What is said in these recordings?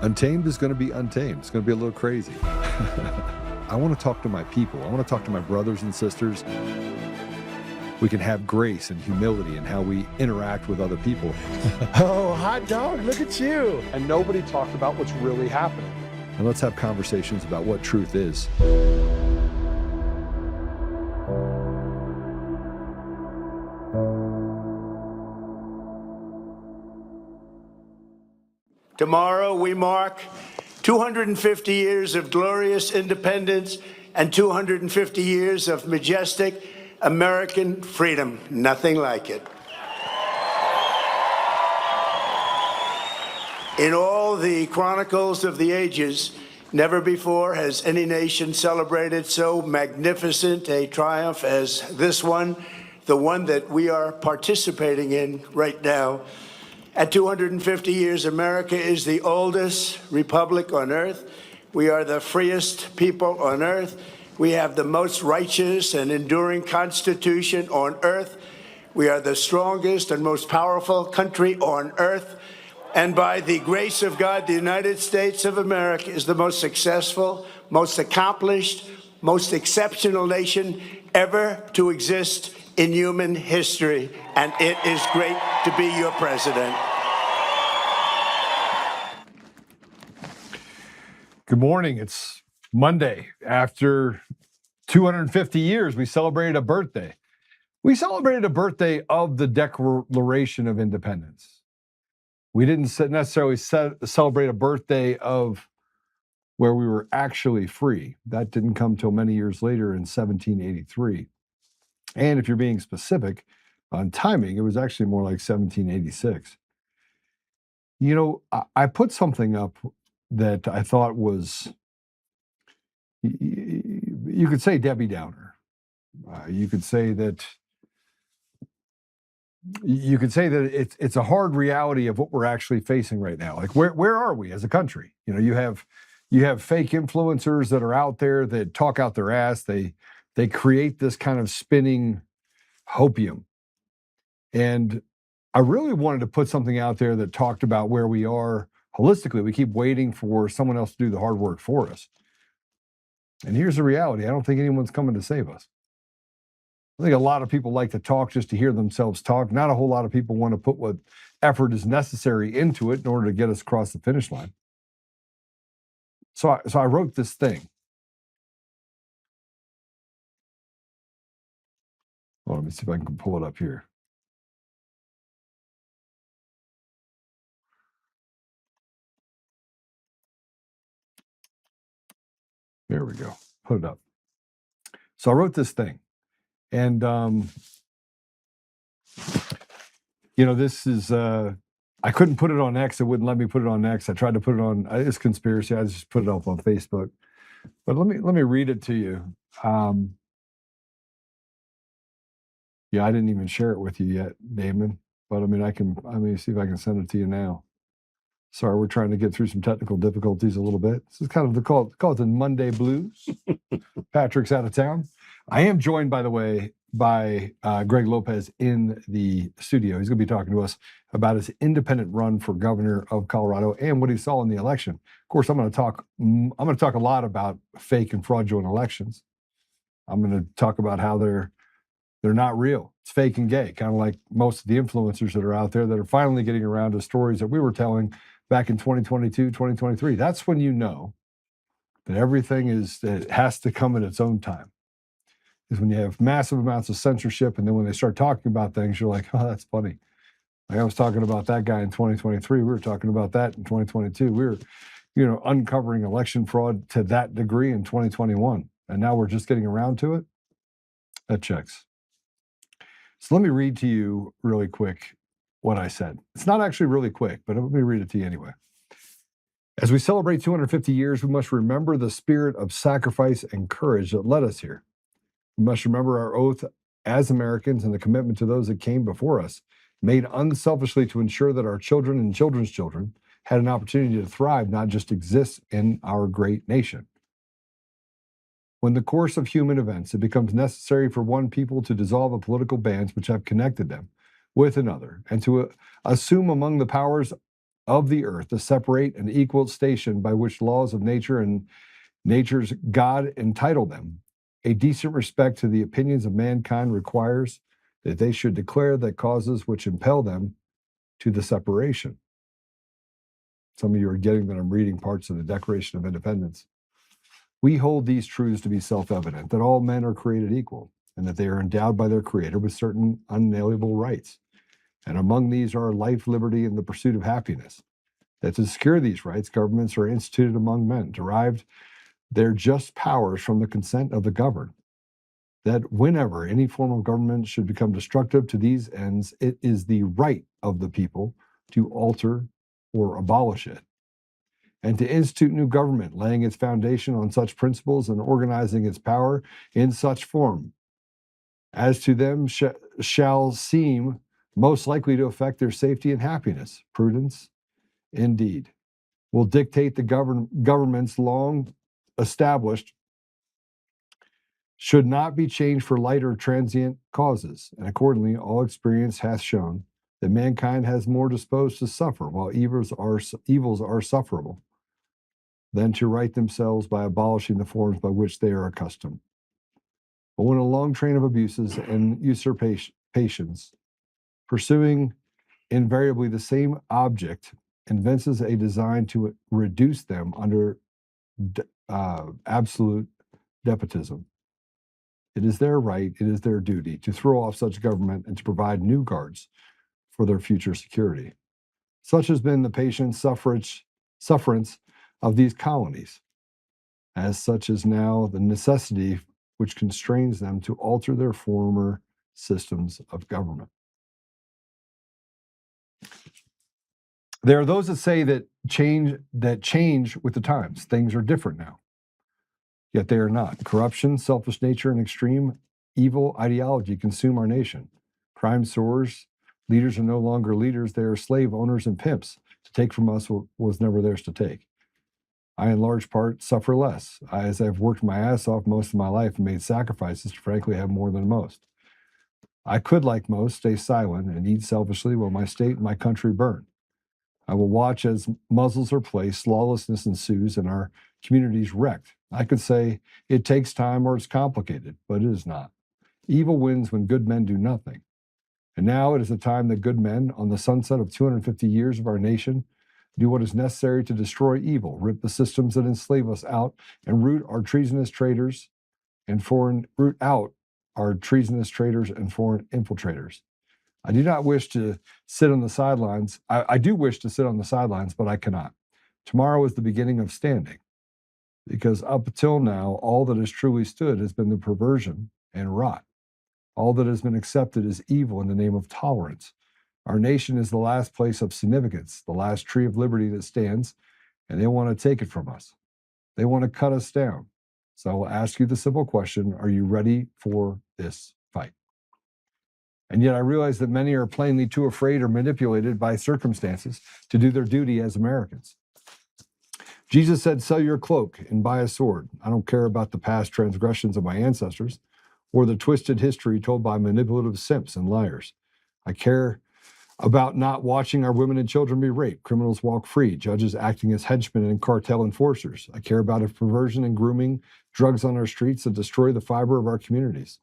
Untamed is going to be untamed. It's going to be a little crazy. I want to talk to my people. I want to talk to my brothers and sisters. We can have grace and humility in how we interact with other people. Oh, hot dog, look at you. And nobody talked about what's really happening. And let's have conversations about what truth is. Tomorrow we mark 250 years of glorious independence and 250 years of majestic American freedom. Nothing like it. In all the chronicles of the ages, never before has any nation celebrated so magnificent a triumph as this one, the one that we are participating in right now. At 250 years, America is the oldest republic on earth. We are the freest people on earth. We have the most righteous and enduring Constitution on earth. We are the strongest and most powerful country on earth. And by the grace of God, the United States of America is the most successful, most accomplished, most exceptional nation ever to exist in human history. And it is great to be your president. Good morning. It's Monday. After 250 years, we celebrated a birthday. We celebrated a birthday of the Declaration of Independence. We didn't necessarily celebrate a birthday of where we were actually free. That didn't come till many years later in 1783. And if you're being specific on timing, it was actually more like 1786. You know, I put something up that I thought was, you could say Debbie Downer. You could say that it's a hard reality of what we're actually facing right now. Like where are we as a country? You know, you have fake influencers that are out there that talk out their ass. They create this kind of spinning hopium. And I really wanted to put something out there that talked about where we are holistically. We keep waiting for someone else to do the hard work for us. And here's the reality. I don't think anyone's coming to save us. I think a lot of people like to talk just to hear themselves talk. Not a whole lot of people want to put what effort is necessary into it in order to get us across the finish line. So I wrote this thing. Well, let me see if I can pull it up here. There we go. Put it up. So I wrote this thing. And, you know, this is, I couldn't put it on X. It wouldn't let me put it on X. I tried to put it on, it's conspiracy. I just put it up on Facebook. But let me read it to you. Yeah, I didn't even share it with you yet, Damon. But I mean, let me see if I can send it to you now. Sorry, we're trying to get through some technical difficulties a little bit. This is kind of call it the Monday Blues. Patrick's out of town. I am joined, by the way, by Greg Lopez in the studio. He's going to be talking to us about his independent run for governor of Colorado and what he saw in the election. Of course, I'm going to talk a lot about fake and fraudulent elections. I'm going to talk about how they're not real. It's fake and gay, kind of like most of the influencers that are out there that are finally getting around to stories that we were telling back in 2022, 2023. That's when you know that everything it has to come at its own time. Is when you have massive amounts of censorship, and then when they start talking about things, you're like, oh, that's funny. Like I was talking about that guy in 2023. We were talking about that in 2022. We were, uncovering election fraud to that degree in 2021. And now we're just getting around to it. That checks. So let me read to you really quick what I said. It's not actually really quick, but let me read it to you anyway. As we celebrate 250 years, we must remember the spirit of sacrifice and courage that led us here. We must remember our oath as Americans and the commitment to those that came before us, made unselfishly to ensure that our children and children's children had an opportunity to thrive, not just exist in our great nation. When the course of human events, it becomes necessary for one people to dissolve the political bands which have connected them with another, and to assume among the powers of the earth, the separate and equal station by which laws of nature and nature's God entitle them. A decent respect to the opinions of mankind requires that they should declare the causes which impel them to the separation. Some of you are getting that I'm reading parts of the Declaration of Independence. We hold these truths to be self-evident, that all men are created equal, and that they are endowed by their Creator with certain unalienable rights. And among these are life, liberty, and the pursuit of happiness. That to secure these rights, governments are instituted among men, derived their just powers from the consent of the governed. That whenever any form of government should become destructive to these ends, it is the right of the people to alter or abolish it, and to institute new government, laying its foundation on such principles and organizing its power in such form as to them shall seem most likely to affect their safety and happiness. Prudence, indeed, will dictate the governments long established should not be changed for light or transient causes, and accordingly all experience hath shown that mankind has more disposed to suffer while evils are sufferable than to right themselves by abolishing the forms by which they are accustomed. But when a long train of abuses and usurpations, pursuing invariably the same object, evinces a design to reduce them under absolute despotism, it is their right, it is their duty to throw off such government and to provide new guards for their future security. Such has been the patient sufferance of these colonies. As such is now the necessity which constrains them to alter their former systems of government. There are those that say that change with the times. Things are different now. Yet they are not. Corruption, selfish nature, and extreme evil ideology consume our nation. Crime soars. Leaders are no longer leaders. They are slave owners and pimps. To take from us what was never theirs to take. I, in large part, suffer less, as I've worked my ass off most of my life and made sacrifices to frankly have more than most. I could, like most, stay silent and eat selfishly while my state and my country burn. I will watch as muzzles are placed, lawlessness ensues, and our communities wrecked. I could say it takes time or it's complicated, but it is not. Evil wins when good men do nothing. And now it is the time that good men, on the sunset of 250 years of our nation, do what is necessary to destroy evil, rip the systems that enslave us out, and root out our treasonous traitors and foreign infiltrators. I do not wish to sit on the sidelines. I do wish to sit on the sidelines, but I cannot. Tomorrow is the beginning of standing, because up until now, all that has truly stood has been the perversion and rot. All that has been accepted is evil in the name of tolerance. Our nation is the last place of significance, the last tree of liberty that stands, and they want to take it from us. They want to cut us down. So I will ask you the simple question, are you ready for this fight? And yet I realize that many are plainly too afraid or manipulated by circumstances to do their duty as Americans. Jesus said, sell your cloak and buy a sword. I don't care about the past transgressions of my ancestors or the twisted history told by manipulative simps and liars. I care about not watching our women and children be raped, criminals walk free, judges acting as henchmen and cartel enforcers. I care about a perversion and grooming, drugs on our streets that destroy the fiber of our communities.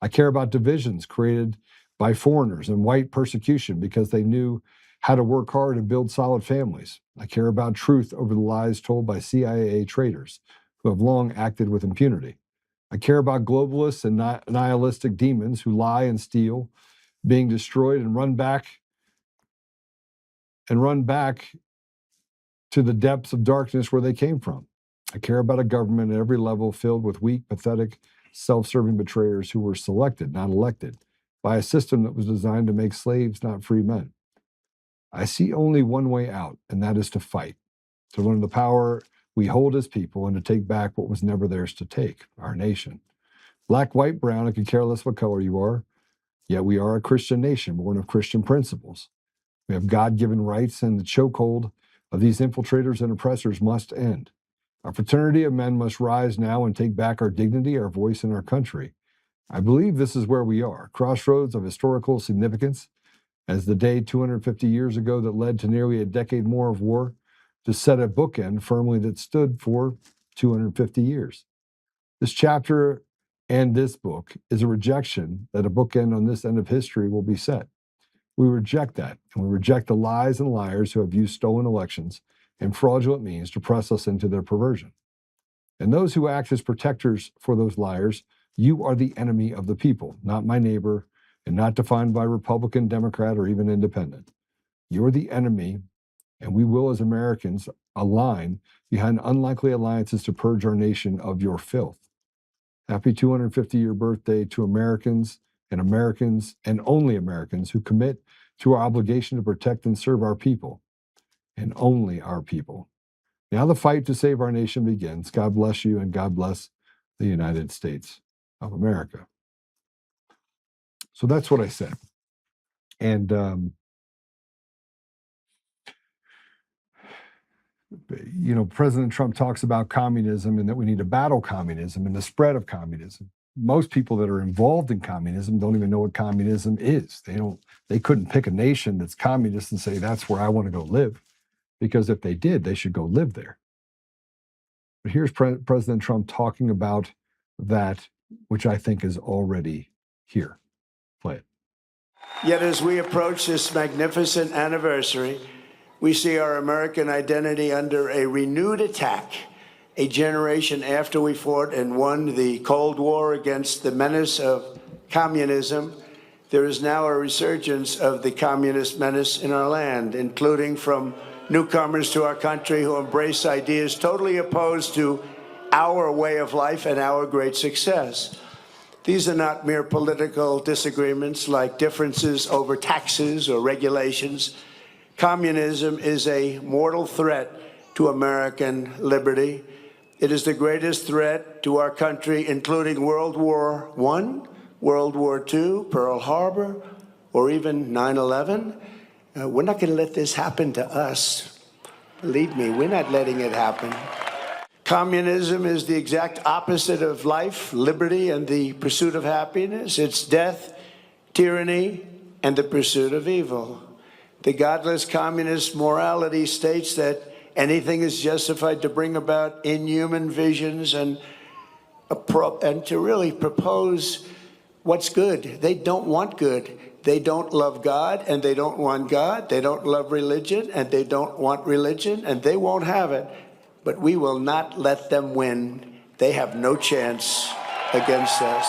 I care about divisions created by foreigners and white persecution because they knew how to work hard and build solid families. I care about truth over the lies told by CIA traitors who have long acted with impunity. I care about globalists and nihilistic demons who lie and steal, being destroyed and run back to the depths of darkness where they came from. I care about a government at every level filled with weak, pathetic, self-serving betrayers who were selected, not elected, by a system that was designed to make slaves, not free men. I see only one way out, and that is to fight, to learn the power we hold as people and to take back what was never theirs to take, our nation. Black, white, brown, I could care less what color you are, yet we are a Christian nation born of Christian principles. We have God-given rights, and the chokehold of these infiltrators and oppressors must end. Our fraternity of men must rise now and take back our dignity, our voice, and our country. I believe this is where we are, crossroads of historical significance, as the day 250 years ago that led to nearly a decade more of war, to set a bookend firmly that stood for 250 years. This chapter and this book is a rejection that a bookend on this end of history will be set. We reject that, and we reject the lies and liars who have used stolen elections and fraudulent means to press us into their perversion. And those who act as protectors for those liars, you are the enemy of the people, not my neighbor, and not defined by Republican, Democrat, or even independent. You're the enemy, and we will, as Americans, align behind unlikely alliances to purge our nation of your filth. Happy 250-year birthday to Americans, and only Americans who commit to our obligation to protect and serve our people, and only our people. Now the fight to save our nation begins. God bless you, and God bless the United States of America. So that's what I said. And, President Trump talks about communism and that we need to battle communism and the spread of communism. Most people that are involved in communism don't even know what communism is. They couldn't pick a nation that's communist and say, that's where I want to go live. Because if they did, they should go live there. But here's President Trump talking about that, which I think is already here. Play it. Yet as we approach this magnificent anniversary, we see our American identity under a renewed attack. A generation after we fought and won the Cold War against the menace of communism, there is now a resurgence of the communist menace in our land, including from newcomers to our country who embrace ideas totally opposed to our way of life and our great success. These are not mere political disagreements like differences over taxes or regulations. Communism is a mortal threat to American liberty. It is the greatest threat to our country, including World War I, World War II, Pearl Harbor, or even 9/11. We're not going to let this happen to us. Believe me, we're not letting it happen. Communism is the exact opposite of life, liberty, and the pursuit of happiness. It's death, tyranny, and the pursuit of evil. The godless communist morality states that anything is justified to bring about inhuman visions and to really propose what's good. They don't want good. They don't love God, and they don't want God. They don't love religion, and they don't want religion, and they won't have it. But we will not let them win. They have no chance against us.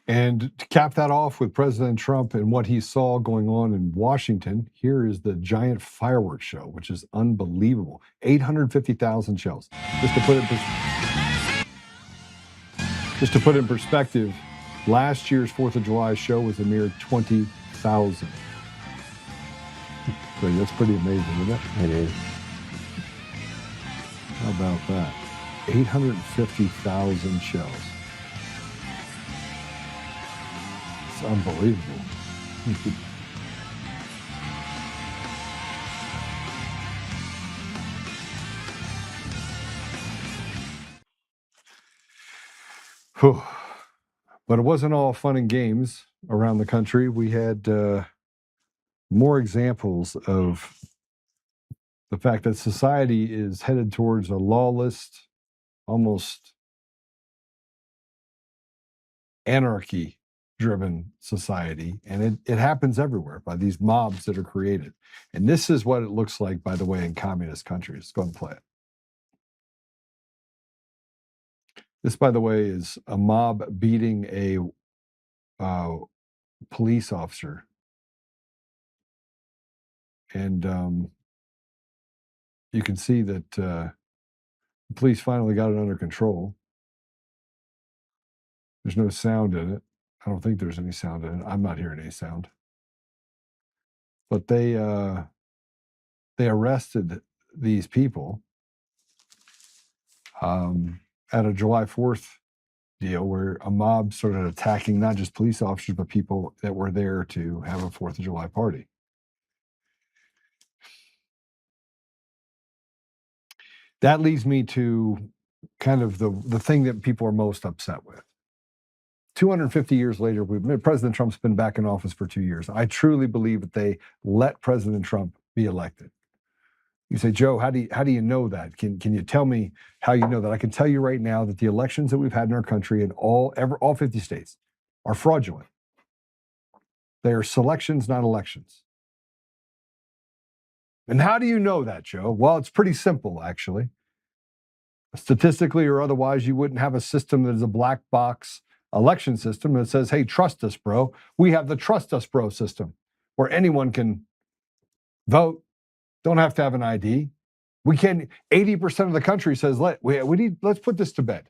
And to cap that off with President Trump and what he saw going on in Washington, here is the giant fireworks show, which is unbelievable. 850,000 shells. Just to put in perspective, last year's 4th of July show was a mere 20,000. So that's pretty amazing, isn't it? It is. How about that? 850,000 shells. It's unbelievable. But it wasn't all fun and games around the country. We had more examples of the fact that society is headed towards a lawless, almost anarchy-driven society. And it happens everywhere by these mobs that are created. And this is what it looks like, by the way, in communist countries. Go ahead and play it. This, by the way, is a mob beating a police officer. And you can see that the police finally got it under control. There's no sound in it. I don't think there's any sound in it. I'm not hearing any sound. But they arrested these people at a July 4th deal where a mob started attacking not just police officers, but people that were there to have a 4th of July party. That leads me to kind of the thing that people are most upset with. 250 years later, President Trump's been back in office for 2 years. I truly believe that they let President Trump be elected. You say, Joe, how do you know that? Can you tell me how you know that? I can tell you right now that the elections that we've had in our country in all 50 states are fraudulent. They are selections, not elections. And how do you know that, Joe? Well, it's pretty simple, actually. Statistically or otherwise, you wouldn't have a system that is a black box election system that says, hey, trust us, bro. We have the trust us, bro system where anyone can vote, don't have to have an ID. We can, 80% of the country says, let's put this to bed.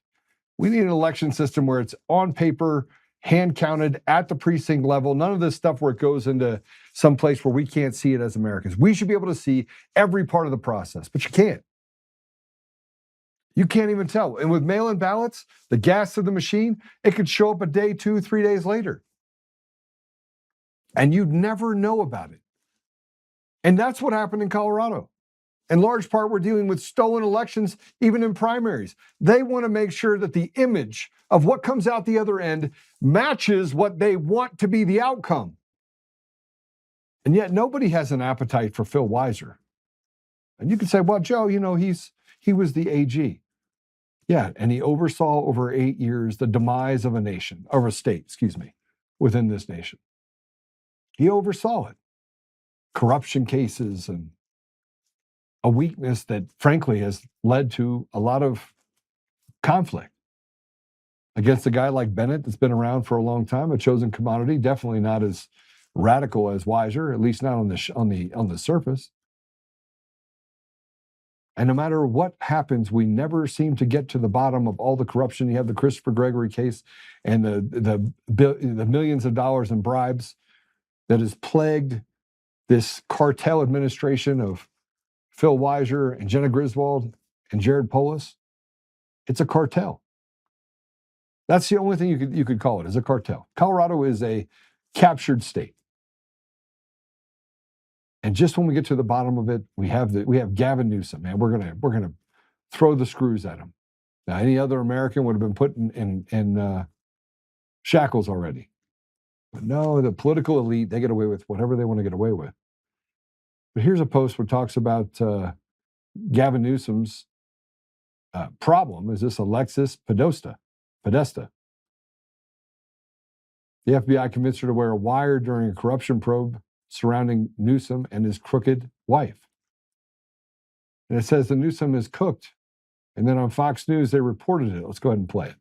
We need an election system where it's on paper, hand counted at the precinct level. None of this stuff where it goes into some place where we can't see it as Americans. We should be able to see every part of the process, but you can't. You can't even tell. And with mail-in ballots, the gas of the machine, it could show up a day, 2, 3 days later. And you'd never know about it. And that's what happened in Colorado. In large part, we're dealing with stolen elections, even in primaries. They want to make sure that the image of what comes out the other end matches what they want to be the outcome. And yet nobody has an appetite for Phil Weiser. And you could say, well, Joe, he was the AG. Yeah, and he oversaw over 8 years the demise of a nation, or a state, within this nation. He oversaw it. Corruption cases and a weakness that, frankly, has led to a lot of conflict against a guy like Bennett that's been around for a long time, a chosen commodity, definitely not as radical as Weiser, at least not on the surface. And no matter what happens, we never seem to get to the bottom of all the corruption. You have the Christopher Gregory case and the millions of dollars in bribes that has plagued this cartel administration of Phil Weiser and Jenna Griswold and Jared Polis. It's a cartel. That's the only thing you could call it, is a cartel. Colorado is a captured state. And just when we get to the bottom of it, we have Gavin Newsom, man. We're gonna throw the screws at him. Now, any other American would have been put in shackles already. But no, the political elite, they get away with whatever they want to get away with. But here's a post where it talks about Gavin Newsom's problem is this Alexis Podesta. The FBI convinced her to wear a wire during a corruption probe surrounding Newsom and his crooked wife. And it says that Newsom is cooked. And then on Fox News, they reported it. Let's go ahead and play it.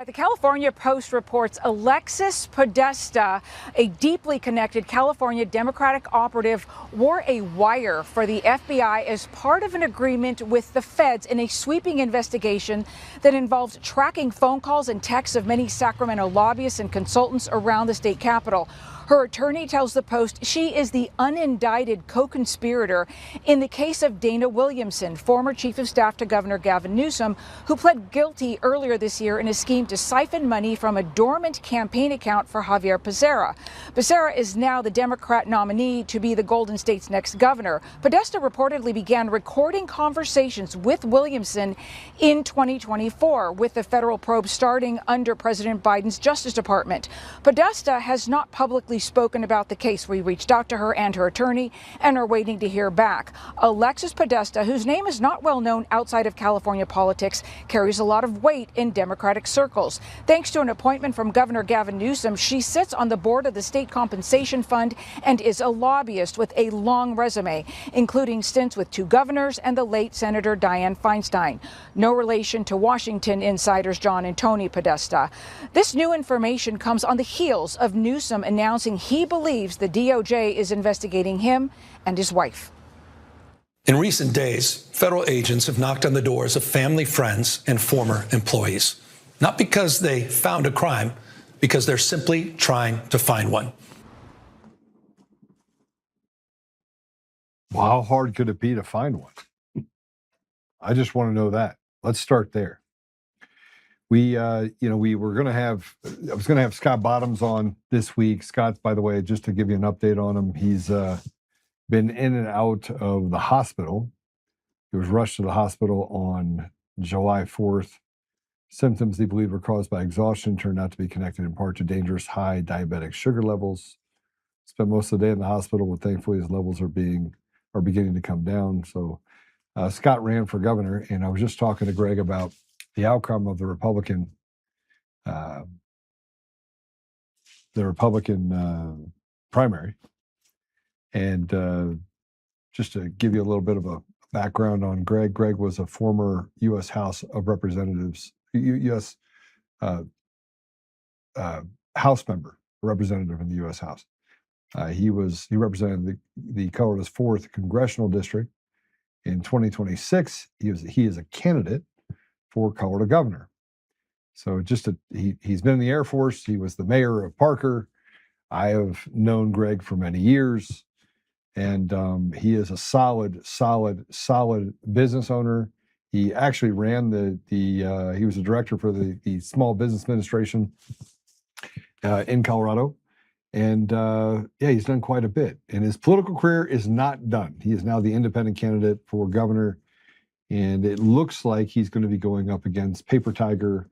The California Post reports Alexis Podesta, a deeply connected California Democratic operative, wore a wire for the FBI as part of an agreement with the feds in a sweeping investigation that involved tracking phone calls and texts of many Sacramento lobbyists and consultants around the state capitol. Her attorney tells the Post she is the unindicted co-conspirator in the case of Dana Williamson, former chief of staff to Governor Gavin Newsom, who pled guilty earlier this year in a scheme to siphon money from a dormant campaign account for Javier Becerra. Becerra is now the Democrat nominee to be the Golden State's next governor. Podesta reportedly began recording conversations with Williamson in 2024, with the federal probe starting under President Biden's Justice Department. Podesta has not publicly spoken about the case. We reached out to her and her attorney and are waiting to hear back. Alexis Podesta, whose name is not well known outside of California politics, carries a lot of weight in Democratic circles. Thanks to an appointment from Governor Gavin Newsom, she sits on the board of the State Compensation Fund and is a lobbyist with a long resume, including stints with 2 governors and the late Senator Dianne Feinstein. No relation to Washington insiders John and Tony Podesta. This new information comes on the heels of Newsom announcing he believes the DOJ is investigating him and his wife. In recent days, federal agents have knocked on the doors of family, friends, and former employees. Not because they found a crime, because they're simply trying to find one. Well, how hard could it be to find one? I just want to know that. Let's start there. I was going to have Scott Bottoms on this week. Scott, by the way, just to give you an update on him, he's been in and out of the hospital. He was rushed to the hospital on July 4th. Symptoms they believe were caused by exhaustion turned out to be connected in part to dangerous high diabetic sugar levels. Spent most of the day in the hospital, but thankfully his levels are beginning to come down. So Scott ran for governor, and I was just talking to Greg about the outcome of the Republican primary, and just to give you a little bit of a background on Greg. Greg was a former U.S. House of Representatives, U.S. House member, representative in the U.S. House. He represented the Colorado's 4th congressional district. In 2026, he is a candidate for Colorado governor. So he's been in the Air Force. He was the mayor of Parker. I have known Greg for many years, and he is a solid business owner. He actually ran he was a director for the Small Business Administration in Colorado. And he's done quite a bit. And his political career is not done. He is now the independent candidate for governor. And it looks like he's going to be going up against paper tiger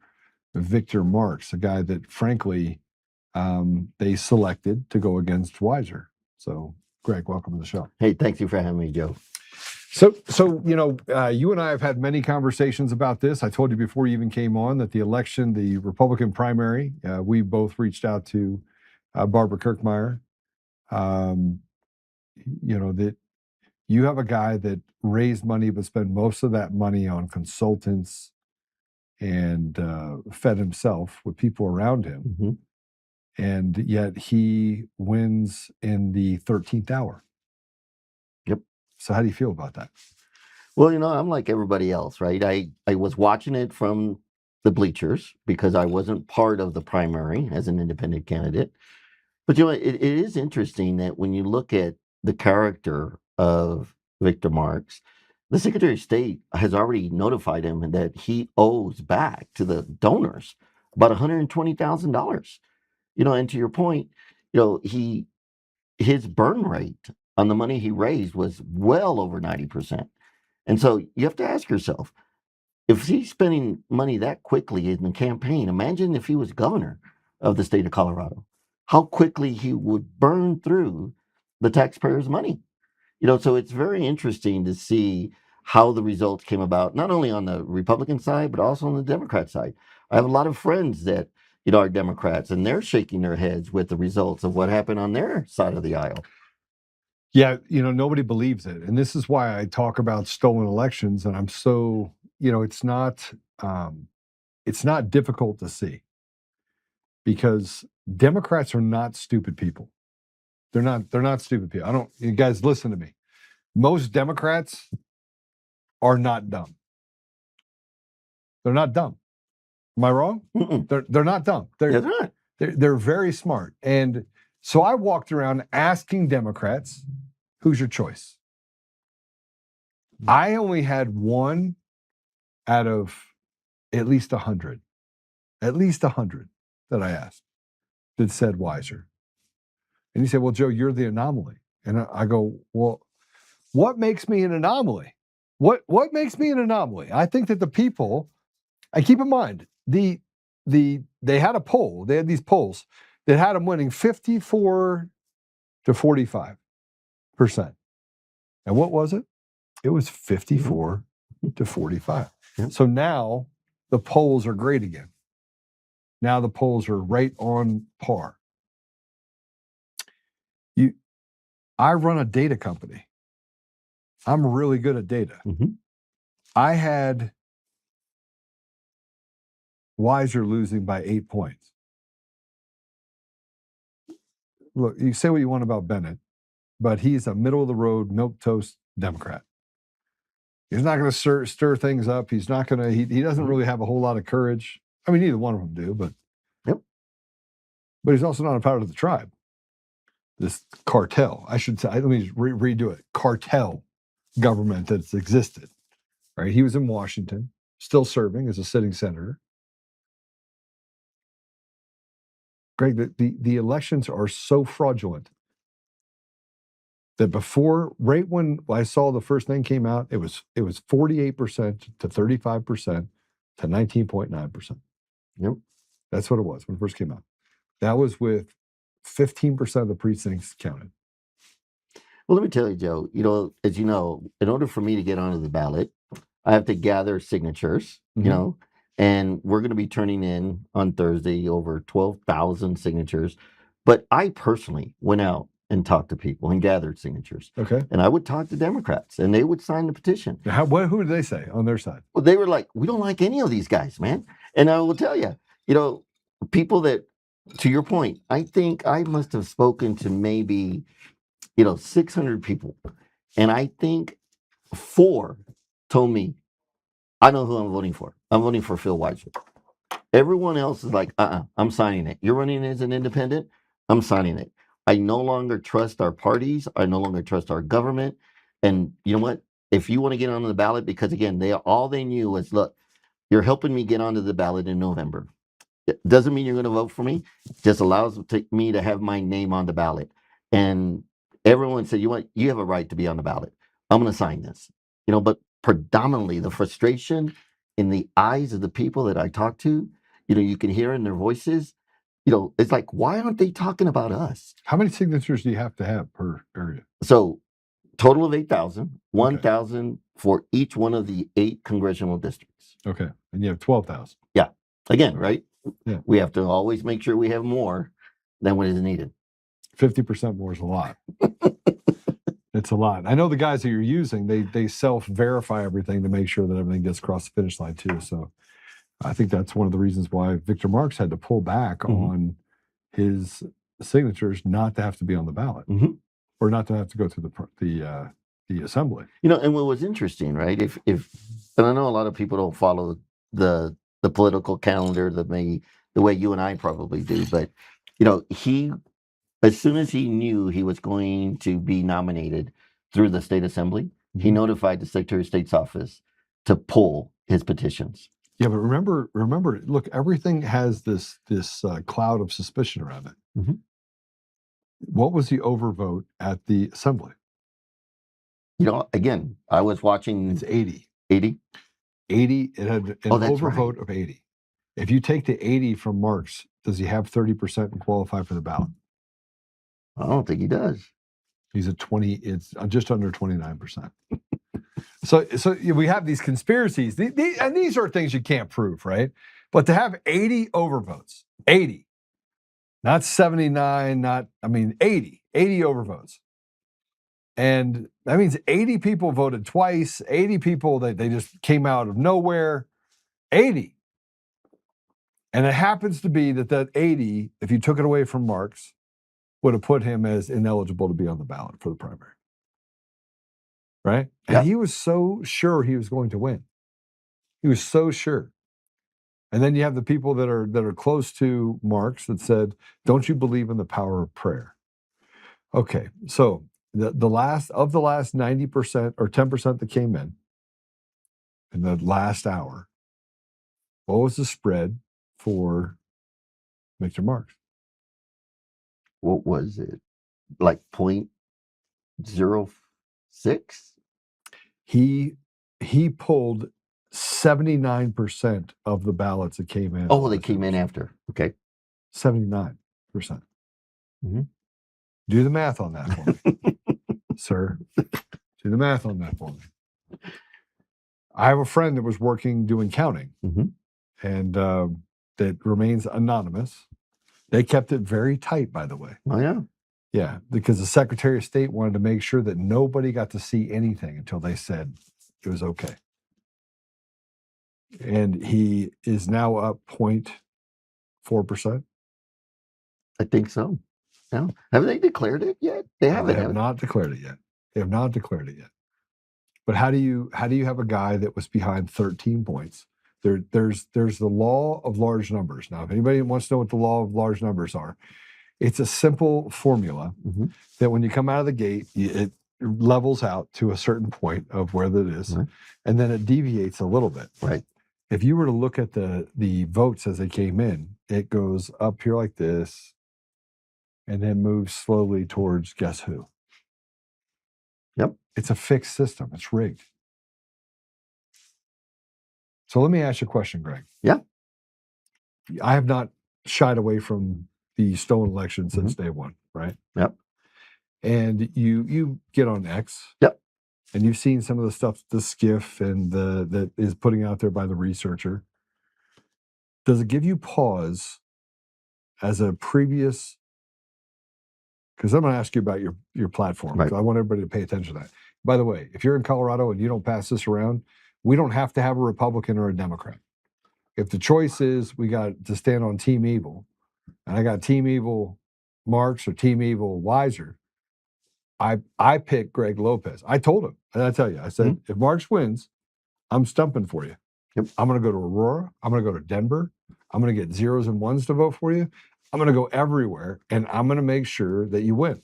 Victor Marx, a guy that, frankly, they selected to go against Weiser. So, Greg, welcome to the show. Hey, thank you for having me, Joe. So you and I have had many conversations about this. I told you before you even came on that the election, the Republican primary, we both reached out to Barbara Kirkmeyer, that you have a guy that raised money but spent most of that money on consultants and fed himself with people around him. Mm-hmm. And yet he wins in the 13th hour. Yep. So how do you feel about that? Well, I'm like everybody else, right? I was watching it from the bleachers because I wasn't part of the primary as an independent candidate. But it is interesting that when you look at the character of Victor Marx, the Secretary of State has already notified him that he owes back to the donors about $120,000. And to your point, his burn rate on the money he raised was well over 90%. And so you have to ask yourself, if he's spending money that quickly in the campaign, imagine if he was governor of the state of Colorado, how quickly he would burn through the taxpayers' money. So it's very interesting to see how the results came about, not only on the Republican side, but also on the Democrat side. I have a lot of friends that, are Democrats, and they're shaking their heads with the results of what happened on their side of the aisle. Yeah, nobody believes it. And this is why I talk about stolen elections. And I'm so, it's not difficult to see, because Democrats are not stupid people. They're not stupid people. You guys listen to me. Most Democrats are not dumb. They're not dumb. Am I wrong? Mm-mm. They're not dumb. They're not. They're very smart. And so I walked around asking Democrats, who's your choice? I only had one out of at least 100 that I asked that said Weiser. And he said, well, Joe, you're the anomaly. And I go, well, what makes me an anomaly? What makes me an anomaly? I think that the people, and keep in mind, they had a poll, they had these polls that had them winning 54 to 45%. And what was it? It was 54 to 45. Yep. So now the polls are great again. Now the polls are right on par. I run a data company. I'm really good at data. Mm-hmm. I had Weiser losing by 8 points. Look, you say what you want about Bennett, but he's a middle-of-the-road, milquetoast Democrat. He's not going to stir things up. He's not going to. He doesn't really have a whole lot of courage. I mean, neither one of them do, but. Yep. But he's also not a part of the tribe. This cartel, I should say. Let me just redo it. Cartel government that's existed. Right? He was in Washington, still serving as a sitting senator. Greg, the elections are so fraudulent that right when I saw the first thing came out, it was 48% to 35% to 19.9%. Yep. That's what it was when it first came out. That was with 15% of the precincts counted. Well, let me tell you, Joe, as you know, in order for me to get onto the ballot, I have to gather signatures, and we're going to be turning in on Thursday over 12,000 signatures. But I personally went out and talked to people and gathered signatures. Okay. And I would talk to Democrats, and they would sign the petition. Who did they say on their side? Well, they were like, we don't like any of these guys, man. And I will tell you, people that, to your point, I think I must have spoken to maybe 600 people. And I think 4 told me, I know who I'm voting for. I'm voting for Phil Weiser. Everyone else is like, I'm signing it. You're running as an independent? I'm signing it. I no longer trust our parties. I no longer trust our government. And you know what? If you want to get onto the ballot, because again, all they knew was, look, you're helping me get onto the ballot in November. It doesn't mean you're going to vote for me. It just allows me to have my name on the ballot. And everyone said, you have a right to be on the ballot. I'm going to sign this. But predominantly the frustration in the eyes of the people that I talk to, you can hear in their voices, it's like, why aren't they talking about us? How many signatures do you have to have per area? So total of 8,000, 1,000 for each one of the 8 congressional districts. Okay. And you have 12,000. Yeah. Again, right? Yeah. We have to always make sure we have more than what is needed. 50% more is a lot. It's a lot. I know the guys that you're using, they self-verify everything to make sure that everything gets across the finish line too. So I think that's one of the reasons why Victor Marks had to pull back on his signatures not to have to be on the ballot or not to have to go through the assembly. And what was interesting, right? If and I know a lot of people don't follow the political calendar the way you and I probably do, but he, as soon as he knew he was going to be nominated through the state assembly, he notified the Secretary of State's office to pull his petitions. Yeah, but remember, look, everything has this cloud of suspicion around it. What was the overvote at the assembly? Again, I was watching. It's 80. 80? 80, it had an overvote right. of 80. If you take the 80 from Marks, does he have 30% and qualify for the ballot? I don't think he does. He's at 20, it's just under 29%. So we have these conspiracies, and these are things you can't prove, right? But to have 80 overvotes, 80, not 79, 80 overvotes. And that means 80 people voted twice, 80 people that they just came out of nowhere, 80. And it happens to be that 80, if you took it away from Marks, would have put him as ineligible to be on the ballot for the primary. Right? And he was so sure he was going to win. He was so sure. And then you have the people that are close to Marks that said, don't you believe in the power of prayer? Okay, so the last 90% or 10% that came in the last hour, what was the spread for Victor Marks? What was it? Like 0.06? He pulled 79% of the ballots that came in. Oh, they came in after. Okay. 79%. Mm-hmm. Do the math on that for me, sir. Do the math on that for me. I have a friend that was doing counting, and that remains anonymous. They kept it very tight, by the way. Oh, yeah. Yeah, because the Secretary of State wanted to make sure that nobody got to see anything until they said it was okay. And he is now up 0.4%. I think so. Yeah. Have they declared it yet? They haven't. They have not declared it yet. They have not declared it yet. But how do you have a guy that was behind 13 points? There's the law of large numbers. Now, if anybody wants to know what the law of large numbers are, it's a simple formula that when you come out of the gate, it levels out to a certain point of where that is, and then it deviates a little bit. Right. If you were to look at the votes as they came in, it goes up here like this, and then moves slowly towards guess who? Yep. It's a fixed system. It's rigged. So let me ask you a question, Greg. Yeah. I have not shied away from the stolen election since day one, right? Yep. And you get on X. Yep. And you've seen some of the stuff, the skiff and that is putting out there by the researcher. Does it give you pause as a previous? Because I'm going to ask you about your platform. Right. I want everybody to pay attention to that. By the way, if you're in Colorado and you don't pass this around, we don't have to have a Republican or a Democrat. If the choice is we got to stand on Team Evil, and I got Team Evil Marks or Team Evil Weiser, I pick Greg Lopez. I told him, and I tell you, I said, if Marks wins, I'm stumping for you. Yep. I'm going to go to Aurora. I'm going to go to Denver. I'm going to get zeros and ones to vote for you. I'm going to go everywhere, and I'm going to make sure that you win,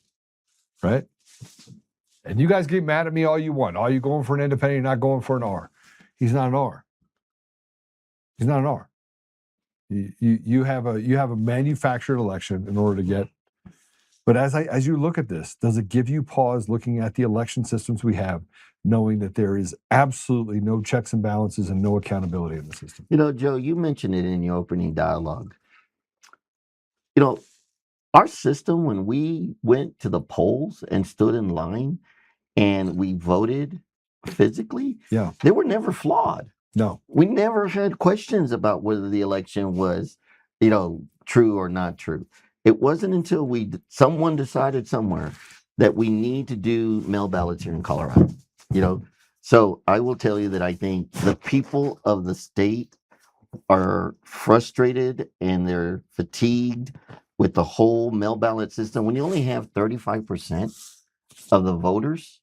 right? And you guys get mad at me all you want. Are you going for an independent? You're not going for an R. He's not an R. He's not an R. You have a manufactured election in order to get. But as you look at this, does it give you pause looking at the election systems we have, knowing that there is absolutely no checks and balances and no accountability in the system? You know, Joe, you mentioned it in your opening dialogue. You know, our system, when we went to the polls and stood in line and we voted physically, they were never flawed. No. We never had questions about whether the election was, true or not true. It wasn't until someone decided somewhere that we need to do mail ballots here in Colorado. So I will tell you that I think the people of the state are frustrated and they're fatigued with the whole mail ballot system. When you only have 35% of the voters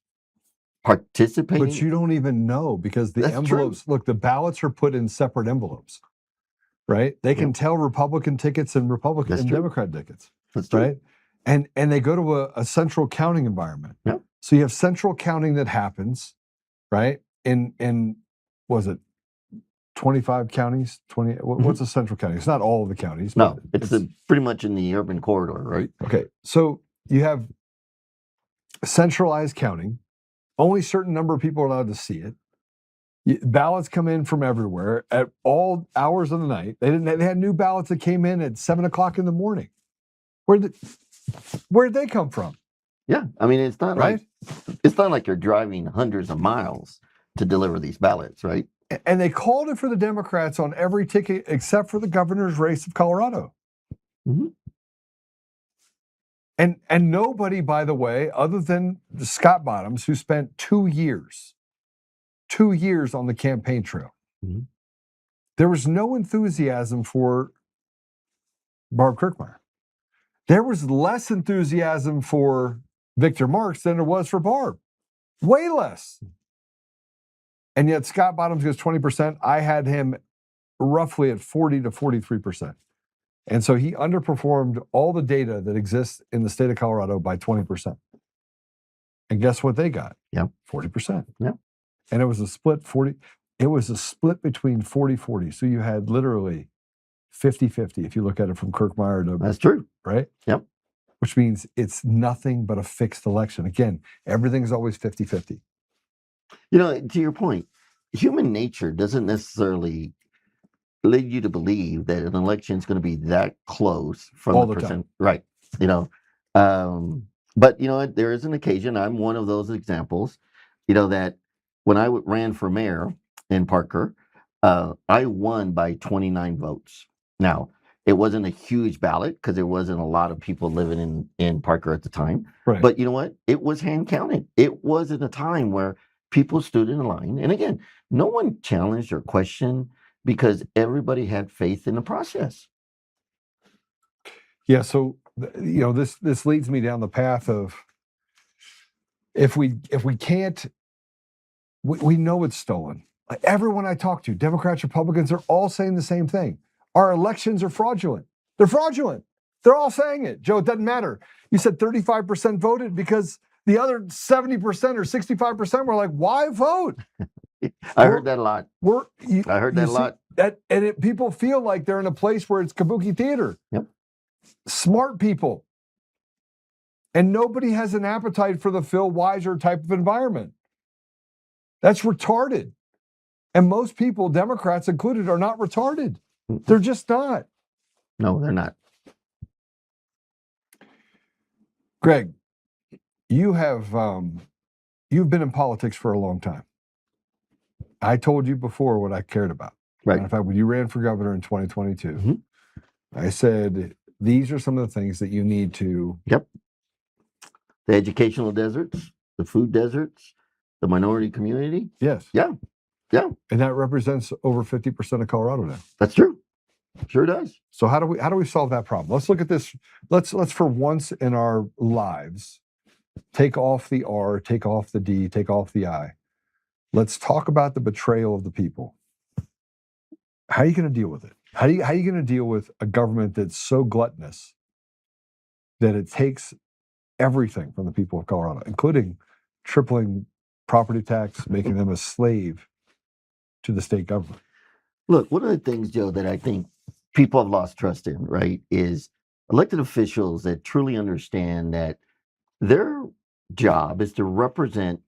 participating. But you don't even know because the envelopes, look, the ballots are put in separate envelopes, right? They can tell Republican tickets and Republican and Democrat tickets, right? And they go to a central counting environment. Yeah. So you have central counting that happens, right? In was it 25 counties? 20? What's a central county? It's not all of the counties. No, it's pretty much in the urban corridor, right? Okay, so you have centralized counting. Only a certain number of people are allowed to see it. Ballots come in from everywhere at all hours of the night. They had new ballots that came in at 7 o'clock in the morning. Where'd they come from? Yeah, I mean it's not like you're driving hundreds of miles to deliver these ballots, right? And they called it for the Democrats on every ticket except for the governor's race of Colorado. Mm-hmm. And nobody, by the way, other than Scott Bottoms, who spent 2 years on the campaign trail, there was no enthusiasm for Barb Kirkmeyer. There was less enthusiasm for Victor Marks than there was for Barb. Way less. And yet Scott Bottoms gets 20%. I had him roughly at 40 to 43%. And so he underperformed all the data that exists in the state of Colorado by 20%. And guess what they got? Yep. 40%. Yep. And it was a split 40. It was a split between 40-40. So you had literally 50-50 if you look at it from Kirkmeyer to. That's true. Right? Yep. Which means it's nothing but a fixed election. Again, everything's always 50-50. To your point, human nature doesn't necessarily lead you to believe that an election is going to be that close from all the the percent. time. Right. But you know what? There is an occasion. I'm one of those examples. That when I ran for mayor in Parker, I won by 29 votes. Now, it wasn't a huge ballot because there wasn't a lot of people living in Parker at the time. Right. But you know what? It was hand counted. It was at a time where people stood in line. And again, no one challenged or questioned because everybody had faith in the process. Yeah, so this leads me down the path of if we can't, we know it's stolen. Like everyone I talk to, Democrats, Republicans, are all saying the same thing. Our elections are fraudulent. They're fraudulent. They're all saying it. Joe, it doesn't matter. You said 35% voted because the other 70% or 65% were like, why vote? I heard that a lot. I heard that a lot. People feel like they're in a place where it's kabuki theater. Yep. Smart people. And nobody has an appetite for the Phil Weiser type of environment. That's retarded. And most people, Democrats included, are not retarded. They're just not. No, they're not. Greg, you have you've been in politics for a long time. I told you before what I cared about. Right. In fact, when you ran for governor in 2022, Mhm. I said these are some of the things that you need to. Yep. The educational deserts, the food deserts, the minority community. Yes. Yeah. Yeah. And that represents over 50% of Colorado now. That's true. Sure does. So how do we solve that problem? Let's look at this. Let's for once in our lives take off the R, take off the D, take off the I. Let's talk about the betrayal of the people. How are you going to deal with it? How are you going to deal with a government that's so gluttonous that it takes everything from the people of Colorado, including tripling property tax, making them a slave to the state government? Look, one of the things, Joe, that I think people have lost trust in, right, is elected officials that truly understand that their job is to represent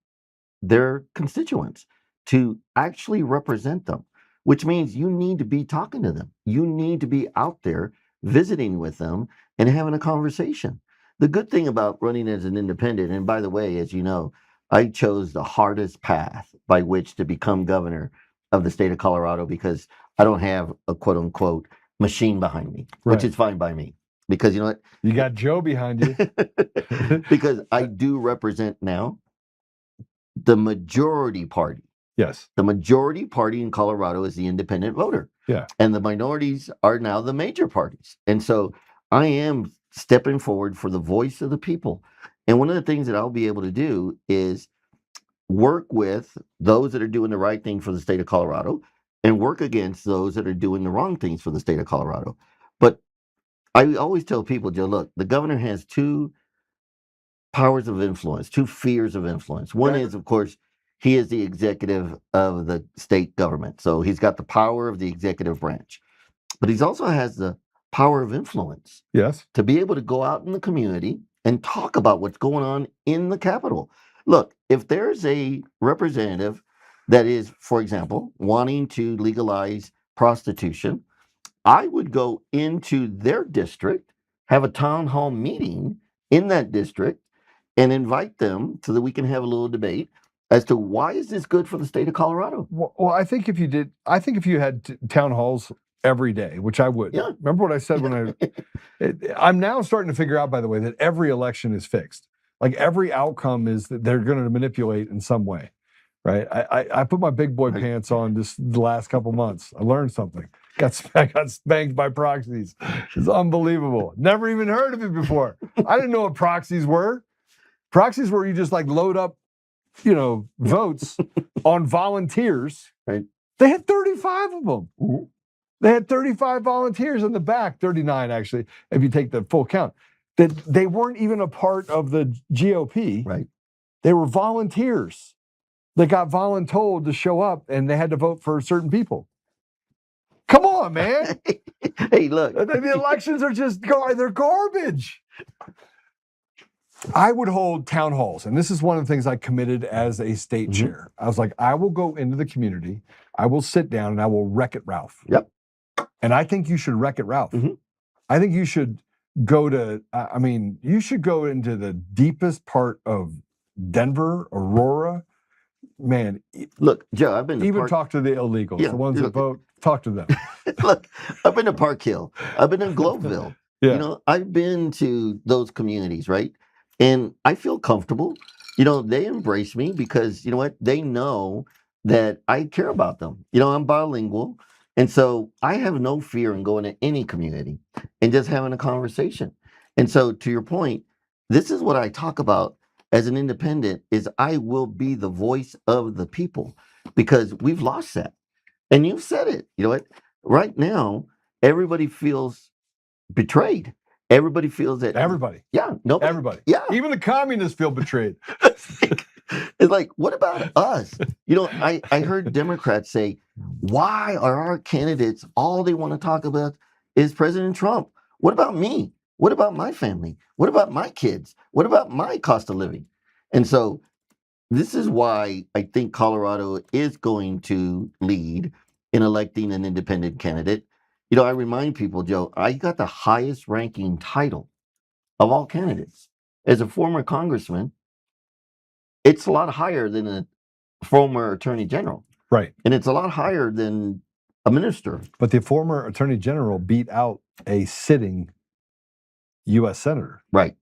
their constituents, to actually represent them, which means you need to be talking to them. You need to be out there visiting with them and having a conversation. The good thing about running as an independent, and by the way, as you know, I chose the hardest path by which to become governor of the state of Colorado because I don't have a quote unquote machine behind me, which is fine by me. Because you know what? You got Joe behind you. Because I do represent now the majority party. Yes. The majority party in Colorado is the independent voter. Yeah. And the minorities are now the major parties. And so I am stepping forward for the voice of the people. And one of the things that I'll be able to do is work with those that are doing the right thing for the state of Colorado and work against those that are doing the wrong things for the state of Colorado. But I always tell people, Joe, look, the governor has two powers of influence, two spheres of influence. One is, of course, he is the executive of the state government. So he's got the power of the executive branch. But he also has the power of influence. Yes. To be able to go out in the community and talk about what's going on in the Capitol. Look, if there's a representative that is, for example, wanting to legalize prostitution, I would go into their district, have a town hall meeting in that district, and invite them so that we can have a little debate as to why is this good for the state of Colorado? Well, I think if you had town halls every day, which I would. Yeah. Remember what I said when I'm now starting to figure out, by the way, that every election is fixed. Like every outcome is that they're going to manipulate in some way, right? I put my big boy pants on just the last couple months. I learned something. I got spanked by proxies. It's unbelievable. Never even heard of it before. I didn't know what proxies were. Proxies were you just like load up, votes on volunteers. Right. They had 35 of them. Mm-hmm. They had 35 volunteers in the back, 39 actually, if you take the full count. That they weren't even a part of the GOP. Right. They were volunteers. They got voluntold to show up and they had to vote for certain people. Come on, man. Hey, look. The elections are they're garbage. I would hold town halls, and this is one of the things I committed as a state chair. I was like, I will go into the community, I will sit down, and I will wreck it, Ralph. Yep. And I think you should wreck it, Ralph. Mm-hmm. I think you should go to, you should go into the deepest part of Denver, Aurora. Man, look, Joe, I've been to even talk to the illegals, Yeah, the ones that vote, talk to them. Look, I've been to Park Hill. I've been in Gloveville. Yeah. I've been to those communities, right? And I feel comfortable. They embrace me because, you know what? They know that I care about them. I'm bilingual. And so I have no fear in going to any community and just having a conversation. And so to your point, this is what I talk about as an independent is I will be the voice of the people because we've lost that. And you've said it. You know what? Right now, everybody feels betrayed. Everybody feels that. Everybody. Yeah. Nobody. Everybody. Yeah. Even the communists feel betrayed. It's like, what about us? I heard Democrats say, why are our candidates, all they want to talk about is President Trump? What about me? What about my family? What about my kids? What about my cost of living? And so This is why I think Colorado is going to lead in electing an independent candidate. You know, I remind people, Joe, I got the highest ranking title of all candidates. As a former congressman, it's a lot higher than a former attorney general. Right. And it's a lot higher than a minister. But the former attorney general beat out a sitting U.S. senator. Right.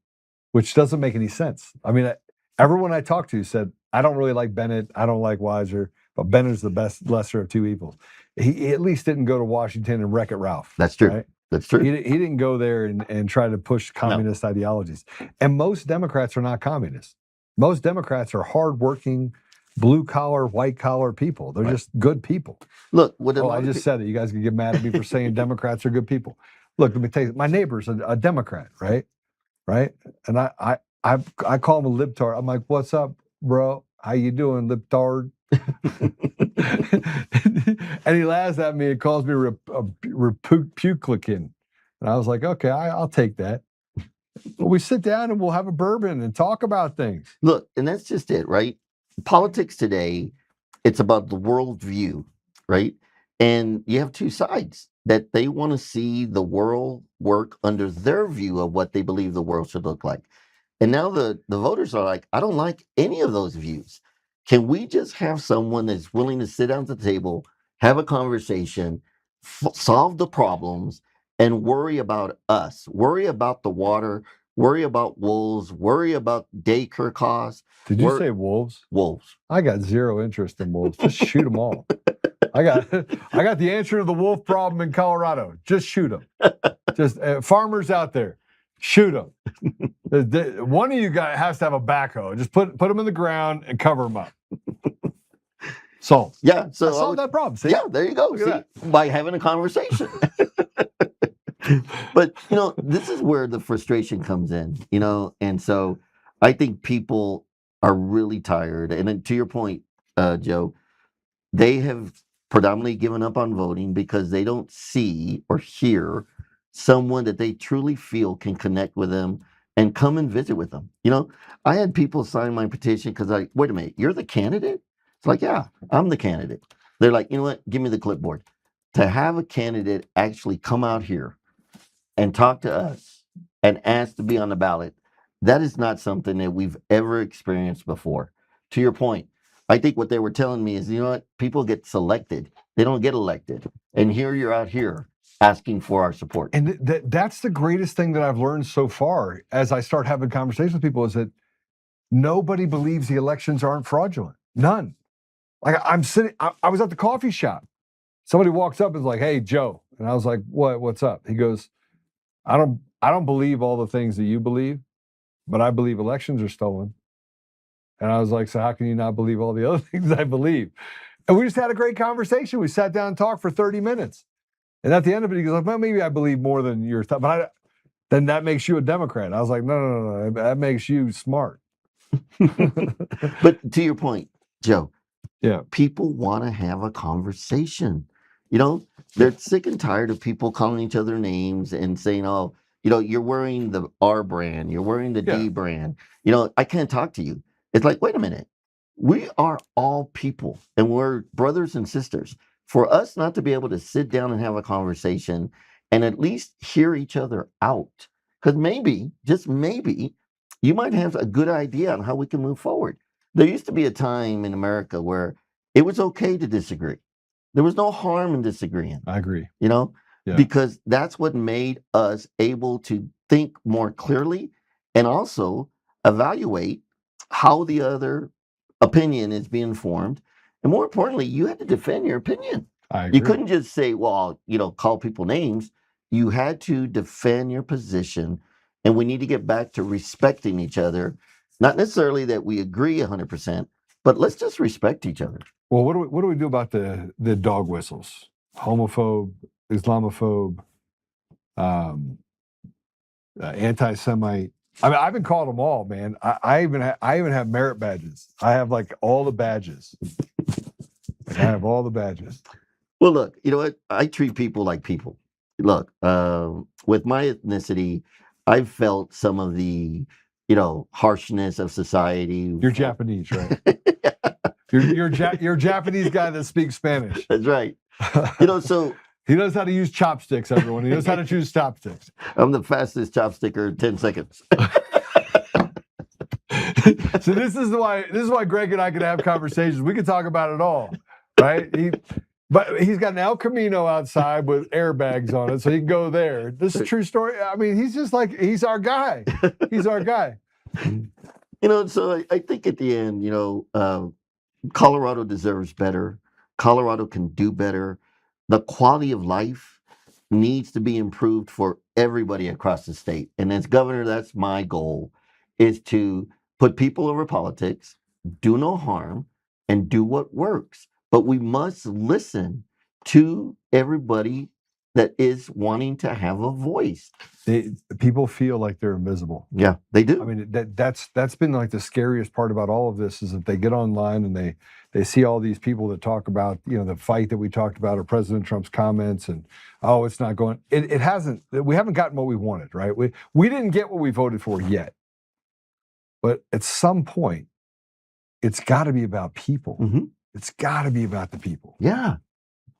Which doesn't make any sense. I mean, everyone I talked to said, I don't really like Bennett. I don't like Weiser, but Bennett's the best, lesser of two evils. He at least didn't go to Washington and wreck it Ralph. That's true. Right? That's true. He didn't go there and try to push communist ideologies. And most Democrats are not communists. Most Democrats are hardworking, blue-collar, white-collar people. They're just good people. Look, I just said it. You guys can get mad at me for saying Democrats are good people. Look, let me tell you, my neighbor's a Democrat, right? Right? And I call him a libtard. I'm like, what's up, bro? How you doing, libtard? And he laughs at me and calls me Republican. And I was like, okay, I'll take that. But we sit down and we'll have a bourbon and talk about things. Look, and that's just it, right? Politics today, it's about the worldview, right? And you have two sides that they want to see the world work under their view of what they believe the world should look like. And now the voters are like, I don't like any of those views. Can we just have someone that's willing to sit down at the table, have a conversation, solve the problems, and worry about us, worry about the water, worry about wolves, worry about daycare costs. Did you say wolves? Wolves. I got zero interest in wolves. Just shoot them all. I got the answer to the wolf problem in Colorado. Just shoot them. Just farmers out there, shoot them. One of you guys has to have a backhoe. Just put them in the ground and cover them up. Solved. Yeah, so I solved that problem. See? Yeah, there you go. See, by having a conversation. But you know, this is where the frustration comes in. You know, and so I think people are really tired. And then to your point, Joe, they have predominantly given up on voting because they don't see or hear someone that they truly feel can connect with them and come and visit with them. You know, I had people sign my petition because wait a minute, you're the candidate? It's like, yeah, I'm the candidate. They're like, you know what? Give me the clipboard. To have a candidate actually come out here and talk to us and ask to be on the ballot, that is not something that we've ever experienced before. To your point, I think what they were telling me is, you know what? People get selected. They don't get elected. And here you're out here asking for our support. And that's the greatest thing that I've learned so far as I start having conversations with people is that nobody believes the elections aren't fraudulent. None. Like I'm sitting, I was at the coffee shop. Somebody walks up and is like, hey, Joe. And I was like, what's up? He goes, I don't believe all the things that you believe, but I believe elections are stolen. And I was like, so how can you not believe all the other things I believe? And we just had a great conversation. We sat down and talked for 30 minutes. And at the end of it, he goes, well, maybe I believe more than your thought, but then that makes you a Democrat. I was like, no, that makes you smart. But to your point, Joe, yeah, people want to have a conversation. You know, they're sick and tired of people calling each other names and saying, oh, you know, you're wearing the R brand, you're wearing the D brand. You know, I can't talk to you. It's like, wait a minute. We are all people and we're brothers and sisters. For us not to be able to sit down and have a conversation and at least hear each other out, because maybe, just maybe, you might have a good idea on how we can move forward. There used to be a time in America where it was okay to disagree. There was no harm in disagreeing. I agree. You know, Yeah. because that's what made us able to think more clearly and also evaluate how the other opinion is being formed. And more importantly, you had to defend your opinion. I agree. You couldn't just say, well, you know, call people names. You had to defend your position. And we need to get back to respecting each other. Not necessarily that we agree 100%, but let's just respect each other. Well, what do we do about the dog whistles? Homophobe, Islamophobe, anti-Semite. I mean, I've been called them all, man. I even have merit badges. I have like all the badges. I have all the badges. Well, look, you know what? I treat people like people. Look, with my ethnicity, I've felt some of the harshness of society. You're Japanese, right? You're Japanese guy that speaks Spanish. That's right. So he knows how to use chopsticks, everyone. He knows how to choose chopsticks. I'm the fastest chopsticker in 10 seconds. So this is why Greg and I can have conversations. We can talk about it all, right? But he's got an El Camino outside with airbags on it, so he can go there. This is a true story. I mean, he's our guy. He's our guy. So I think at the end, Colorado deserves better. Colorado can do better. The quality of life needs to be improved for everybody across the state. And as governor, that's my goal, is to put people over politics, do no harm, and do what works. But we must listen to everybody that is wanting to have a voice. People feel like they're invisible. Yeah, they do. I mean, that's been like the scariest part about all of this, is that they get online and they see all these people that talk about, the fight that we talked about, or President Trump's comments, and it's not going. It hasn't. We haven't gotten what we wanted, right? We didn't get what we voted for yet. But at some point, it's got to be about people. Mm-hmm. It's got to be about the people. Yeah.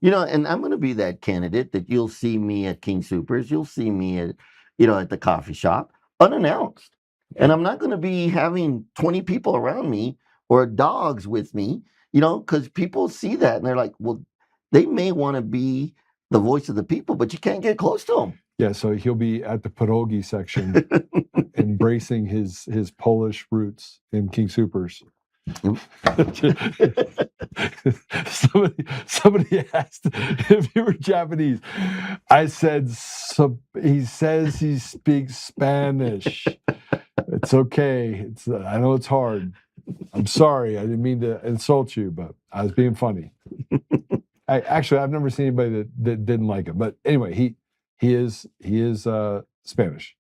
And I'm going to be that candidate that you'll see me at King Soopers. You'll see me at the coffee shop unannounced. And I'm not going to be having 20 people around me or dogs with me, because people see that and they're like, well, they may want to be the voice of the people, but you can't get close to them. Yeah, so he'll be at the pierogi section, embracing his Polish roots in King Soopers. Somebody asked if you were Japanese. I said, he says he speaks Spanish. It's okay. I know it's hard. I'm sorry. I didn't mean to insult you, but I was being funny. I've never seen anybody that didn't like him. But anyway, he is Spanish.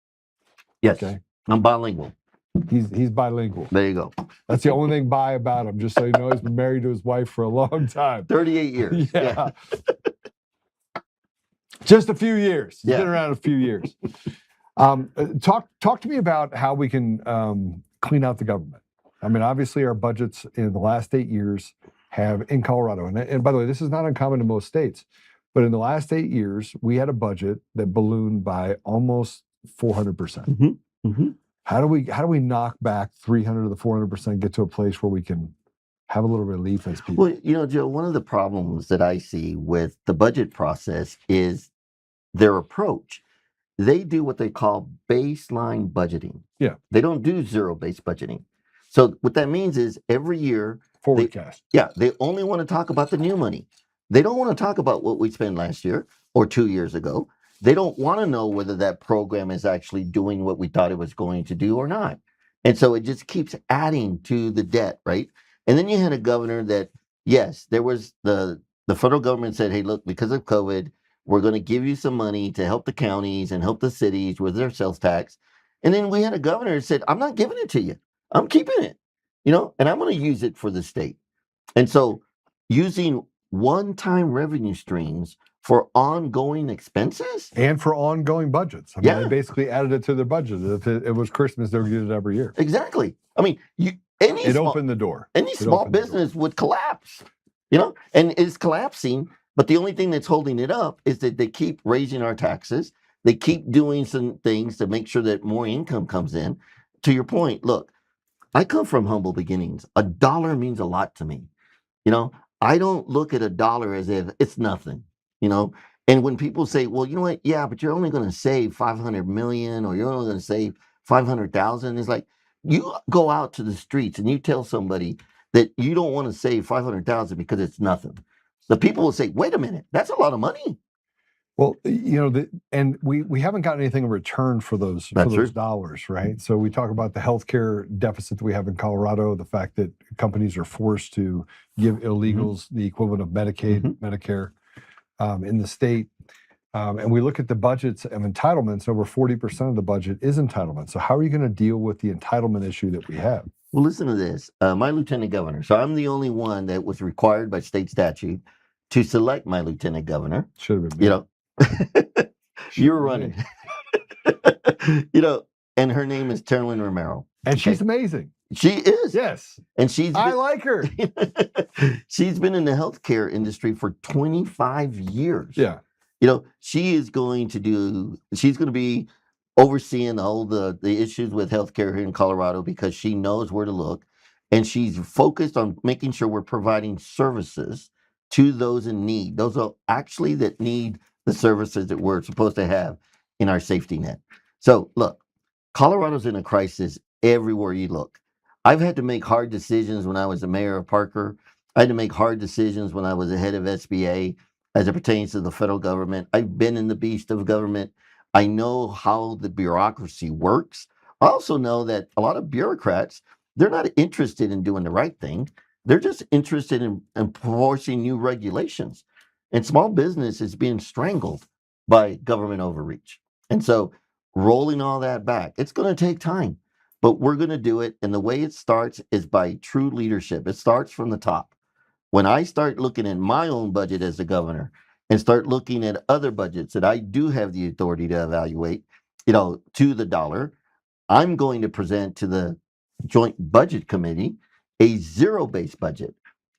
Yes. Okay. I'm bilingual. He's bilingual. There you go. That's the only thing bi about him. Just so you know, he's been married to his wife for a long time. 38 years. Yeah. Just a few years. He's Yeah. been around a few years. Talk to me about how we can clean out the government. I mean, obviously, our budgets in the last 8 years have, in Colorado, and by the way, this is not uncommon in most states, but in the last 8 years, we had a budget that ballooned by almost 400%. Mm-hmm. Mm-hmm. How do we knock back 300 to the 400%, get to a place where we can have a little relief as people? Well, Joe, one of the problems that I see with the budget process is their approach. They do what they call baseline budgeting. Yeah. They don't do zero-based budgeting. So what that means is every year, Forecast. they only want to talk about the new money. They don't want to talk about what we spent last year or 2 years ago. They don't want to know whether that program is actually doing what we thought it was going to do or not. And so it just keeps adding to the debt, right? And then you had a governor that, yes, there was the federal government said, hey, look, because of COVID, we're going to give you some money to help the counties and help the cities with their sales tax. And then we had a governor that said, I'm not giving it to you. I'm keeping it, and I'm going to use it for the state. And so using one-time revenue streams for ongoing expenses And for ongoing budgets. I mean, Yeah. they basically added it to their budget. If it was Christmas, they would get it every year. Exactly. I mean, It opened the door. any small business would collapse, and it's collapsing. But the only thing that's holding it up is that they keep raising our taxes. They keep doing some things to make sure that more income comes in. To your point, look, I come from humble beginnings. A dollar means a lot to me. I don't look at a dollar as if it's nothing, And when people say, well, you know what? Yeah, but you're only going to save 500 million or you're only going to save 500,000. It's like, you go out to the streets and you tell somebody that you don't want to save 500,000 because it's nothing. The people will say, wait a minute, that's a lot of money. Well, and we haven't gotten anything in return for those dollars, right? So we talk about the healthcare deficit that we have in Colorado, the fact that companies are forced to give illegals the equivalent of Medicaid, Medicare in the state. And we look at the budgets of entitlements, over 40% of the budget is entitlement. So how are you going to deal with the entitlement issue that we have? Well, listen to this. My lieutenant governor, so I'm the only one that was required by state statute to select my lieutenant governor. Should have been me. You're running. And her name is Terlin Romero. And she's Okay? amazing. She is. Yes. And she's I been, like her. she's been in the healthcare industry for 25 years. Yeah. You know, she's going to be overseeing all the issues with healthcare here in Colorado because she knows where to look. And she's focused on making sure we're providing services to those in need. Those are actually that need the services that we're supposed to have in our safety net. So look, Colorado's in a crisis everywhere you look. I've had to make hard decisions when I was the mayor of Parker. I had to make hard decisions when I was the head of SBA as it pertains to the federal government. I've been in the beast of government. I know how the bureaucracy works. I also know that a lot of bureaucrats, they're not interested in doing the right thing. They're just interested in enforcing new regulations. And small business is being strangled by government overreach. And so rolling all that back, it's going to take time, but we're going to do it. And the way it starts is by true leadership. It starts from the top. When I start looking at my own budget as a governor and start looking at other budgets that I do have the authority to evaluate, to the dollar, I'm going to present to the Joint Budget Committee a zero-based budget.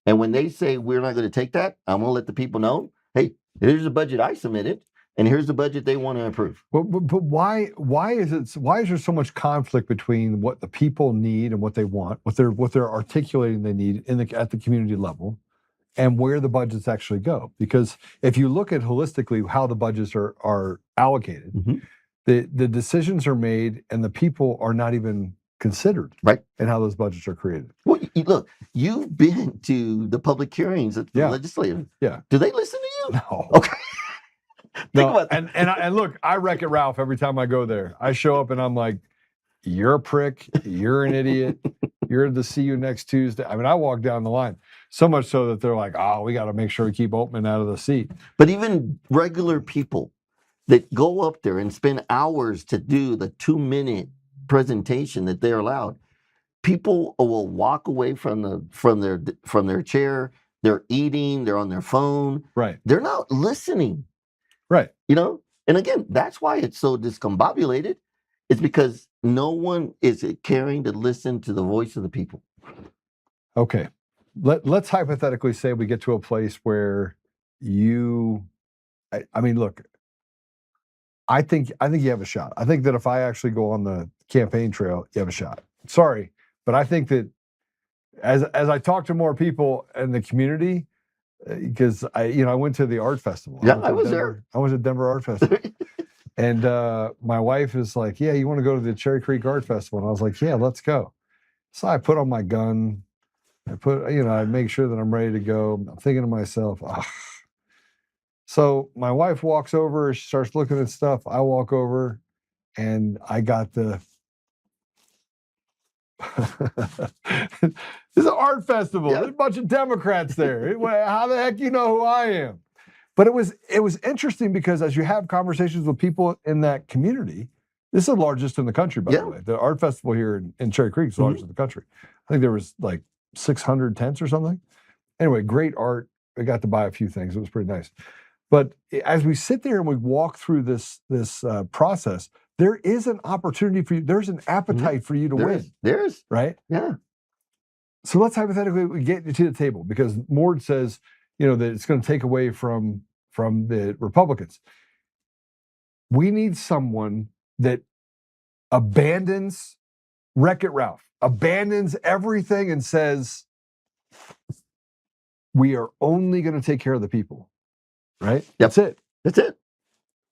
And when they say we're not going to take that, I'm going to let the people know, hey, here's the budget I submitted, and here's the budget they want to approve. But why is there so much conflict between what the people need and what they want, what they're articulating they need at the community level, and where the budgets actually go? Because if you look at holistically how the budgets are allocated, Mhm. the decisions are made and the people are not even considered, Right. in how those budgets are created. Well, look, you've been to the public hearings at the Yeah. legislative. Yeah. Do they listen to you? No. Okay. No, about that. and look, I wreck it, Ralph, every time I go there. I show up and I'm like, you're a prick, you're an idiot, you're to see you next Tuesday. I mean, I walk down the line, so much so that they're like, oh, we got to make sure we keep Oltmann out of the seat. But even regular people that go up there and spend hours to do the 2-minute presentation that they're allowed, people will walk away from their chair. They're eating. They're on their phone. Right. They're not listening. Right. And again, that's why it's so discombobulated. It's because no one is caring to listen to the voice of the people. Okay. Let's hypothetically say we get to a place where I mean, look, I think you have a shot. I think that if I actually go on the campaign trail, you have a shot. Sorry, but I think that as I talk to more people in the community, because I went to the art festival. Yeah, I was there. I was at Denver Art Festival. And my wife is like, yeah, you want to go to the Cherry Creek Art Festival? And I was like, yeah, let's go. So I put on my gun. I make sure that I'm ready to go. I'm thinking to myself, ah. So my wife walks over, she starts looking at stuff. I walk over and I got the it's an art festival. Yeah. There's a bunch of Democrats there. How the heck you know who I am? But it was interesting because as you have conversations with people in that community, this is the largest in the country, by the way. The art festival here in Cherry Creek is the largest in the country. I think there was like 600 tents or something. Anyway, great art. I got to buy a few things. It was pretty nice. But as we sit there and we walk through this process, there is an opportunity for you. There's an appetite for you to win. There is. Right? Yeah. So let's hypothetically get you to the table because Mord says, that it's going to take away from the Republicans. We need someone that abandons Wreck-It Ralph, abandons everything and says, we are only going to take care of the people, right? Yep. That's it. That's it.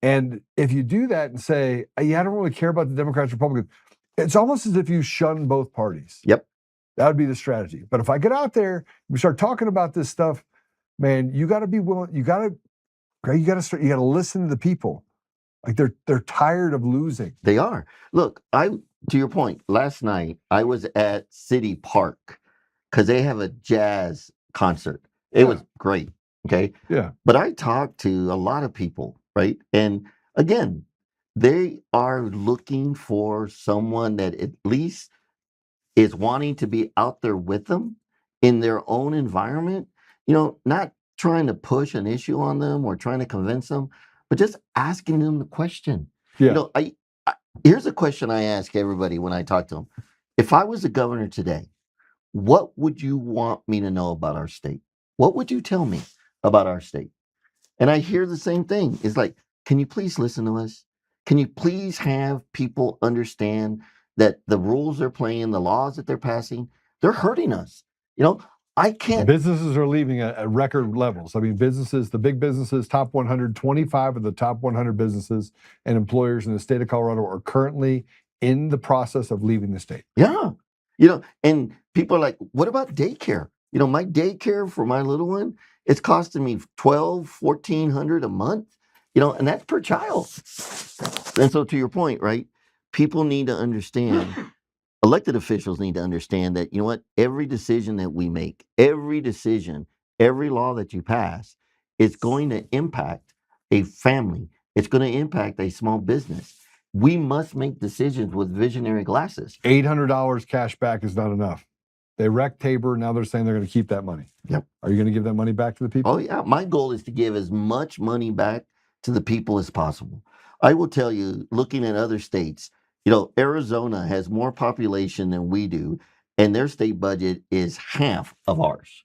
And if you do that and say, yeah, I don't really care about the Democrats, Republicans, it's almost as if you shun both parties. Yep. That would be the strategy. But if I get out there, we start talking about this stuff, man, you got to be willing, you got to listen to the people. Like they're tired of losing. They are. Look, to your point, last night I was at City Park because they have a jazz concert. It was great. Okay. Yeah. But I talked to a lot of people, right? And again, they are looking for someone that at least is wanting to be out there with them in their own environment, not trying to push an issue on them or trying to convince them, but just asking them the question. Yeah. Here's a question I ask everybody when I talk to them. If I was the governor today, what would you want me to know about our state? What would you tell me about our state? And I hear the same thing. It's like, can you please listen to us? Can you please have people understand that the rules they're playing, the laws that they're passing, they're hurting us. You know, I can't. Businesses are leaving at record levels. I mean, businesses, the big businesses, top 100, 25 of the top 100 businesses and employers in the state of Colorado are currently in the process of leaving the state. Yeah. You know, and people are like, what about daycare? You know, my daycare for my little one, it's costing me $1,200-$1,400 a month, you know, and that's per child. And so to your point, right? People need to understand, elected officials need to understand that, you know what, every decision that we make, every decision, every law that you pass, is going to impact a family. It's going to impact a small business. We must make decisions with visionary glasses. $800 cash back is not enough. They wrecked Tabor. Now they're saying they're going to keep that money. Yep. Are you going to give that money back to the people? Oh, yeah. My goal is to give as much money back to the people as possible. I will tell you, looking at other states, you know, Arizona has more population than we do, and their state budget is half of ours.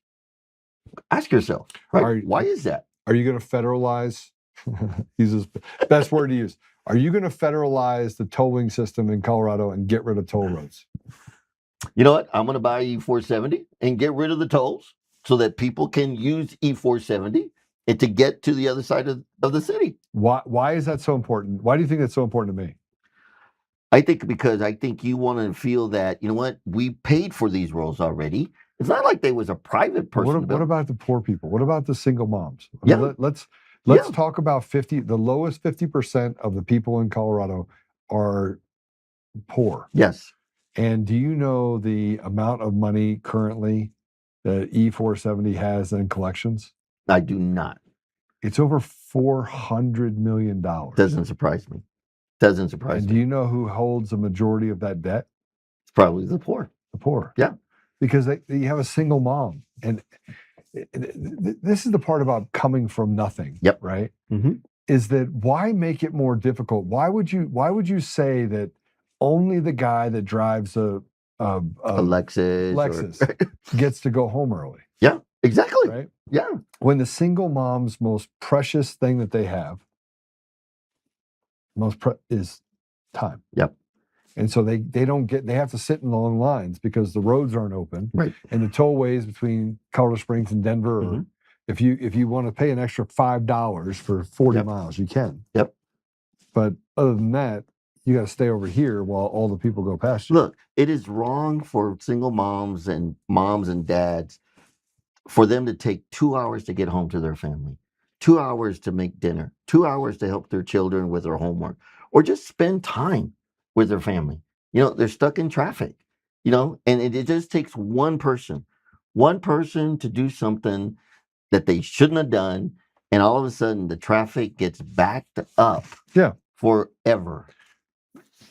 Ask yourself, right? Why is that? Are you going to federalize? Use his best word to use. Are you going to federalize the tolling system in Colorado and get rid of toll roads? You know what? I'm going to buy E470 and get rid of the tolls so that people can use E470 and to get to the other side of the city. Why is that so important? Why do you think that's so important to me? I think because I think you want to feel that, you know what, we paid for these roads already. It's not like they was a private person. What about the poor people? What about the single moms? I mean, let's talk about the lowest 50% of the people in Colorado are poor. Yes. And do you know the amount of money currently that E470 has in collections? I do not. It's over $400 million. Doesn't surprise me. Doesn't surprise me. Do you know who holds a majority of that debt? It's probably the poor. The poor. Yeah. Because you have a single mom. And this is the part about coming from nothing. Yep. Right? Mm-hmm. Is that why make it more difficult? Why would you say that only the guy that drives a Lexus gets to go home early? Yeah, exactly. Right? Yeah. When the single mom's most precious thing that they have is time. Yep. And so they have to sit in long lines because the roads aren't open. Right. And the tollways between Colorado Springs and Denver, or if you want to pay an extra $5 for 40 miles, you can. Yep. But other than that, you got to stay over here while all the people go past you. Look, it is wrong for single moms and dads for them to take 2 hours to get home to their family, 2 hours to make dinner, 2 hours to help their children with their homework, or just spend time with their family. You know, they're stuck in traffic, you know, and it just takes one person to do something that they shouldn't have done. And all of a sudden the traffic gets backed up forever.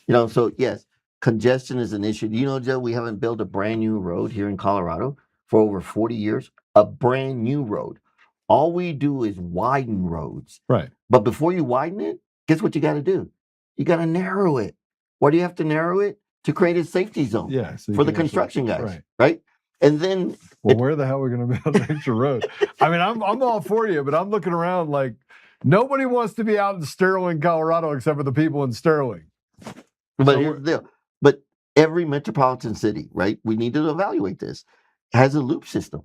You know, so yes, congestion is an issue. You know, Joe, we haven't built a brand new road here in Colorado for over 40 years, a brand new road. All we do is widen roads. Right. But before you widen it, guess what you got to do? You got to narrow it. Why do you have to narrow it? To create a safety zone for the construction guys, right? And then... Well, where the hell are we going to build an extra road? I mean, I'm all for you, but I'm looking around like nobody wants to be out in Sterling, Colorado, except for the people in Sterling. But here's the deal. But every metropolitan city, right, we need to evaluate this, has a loop system.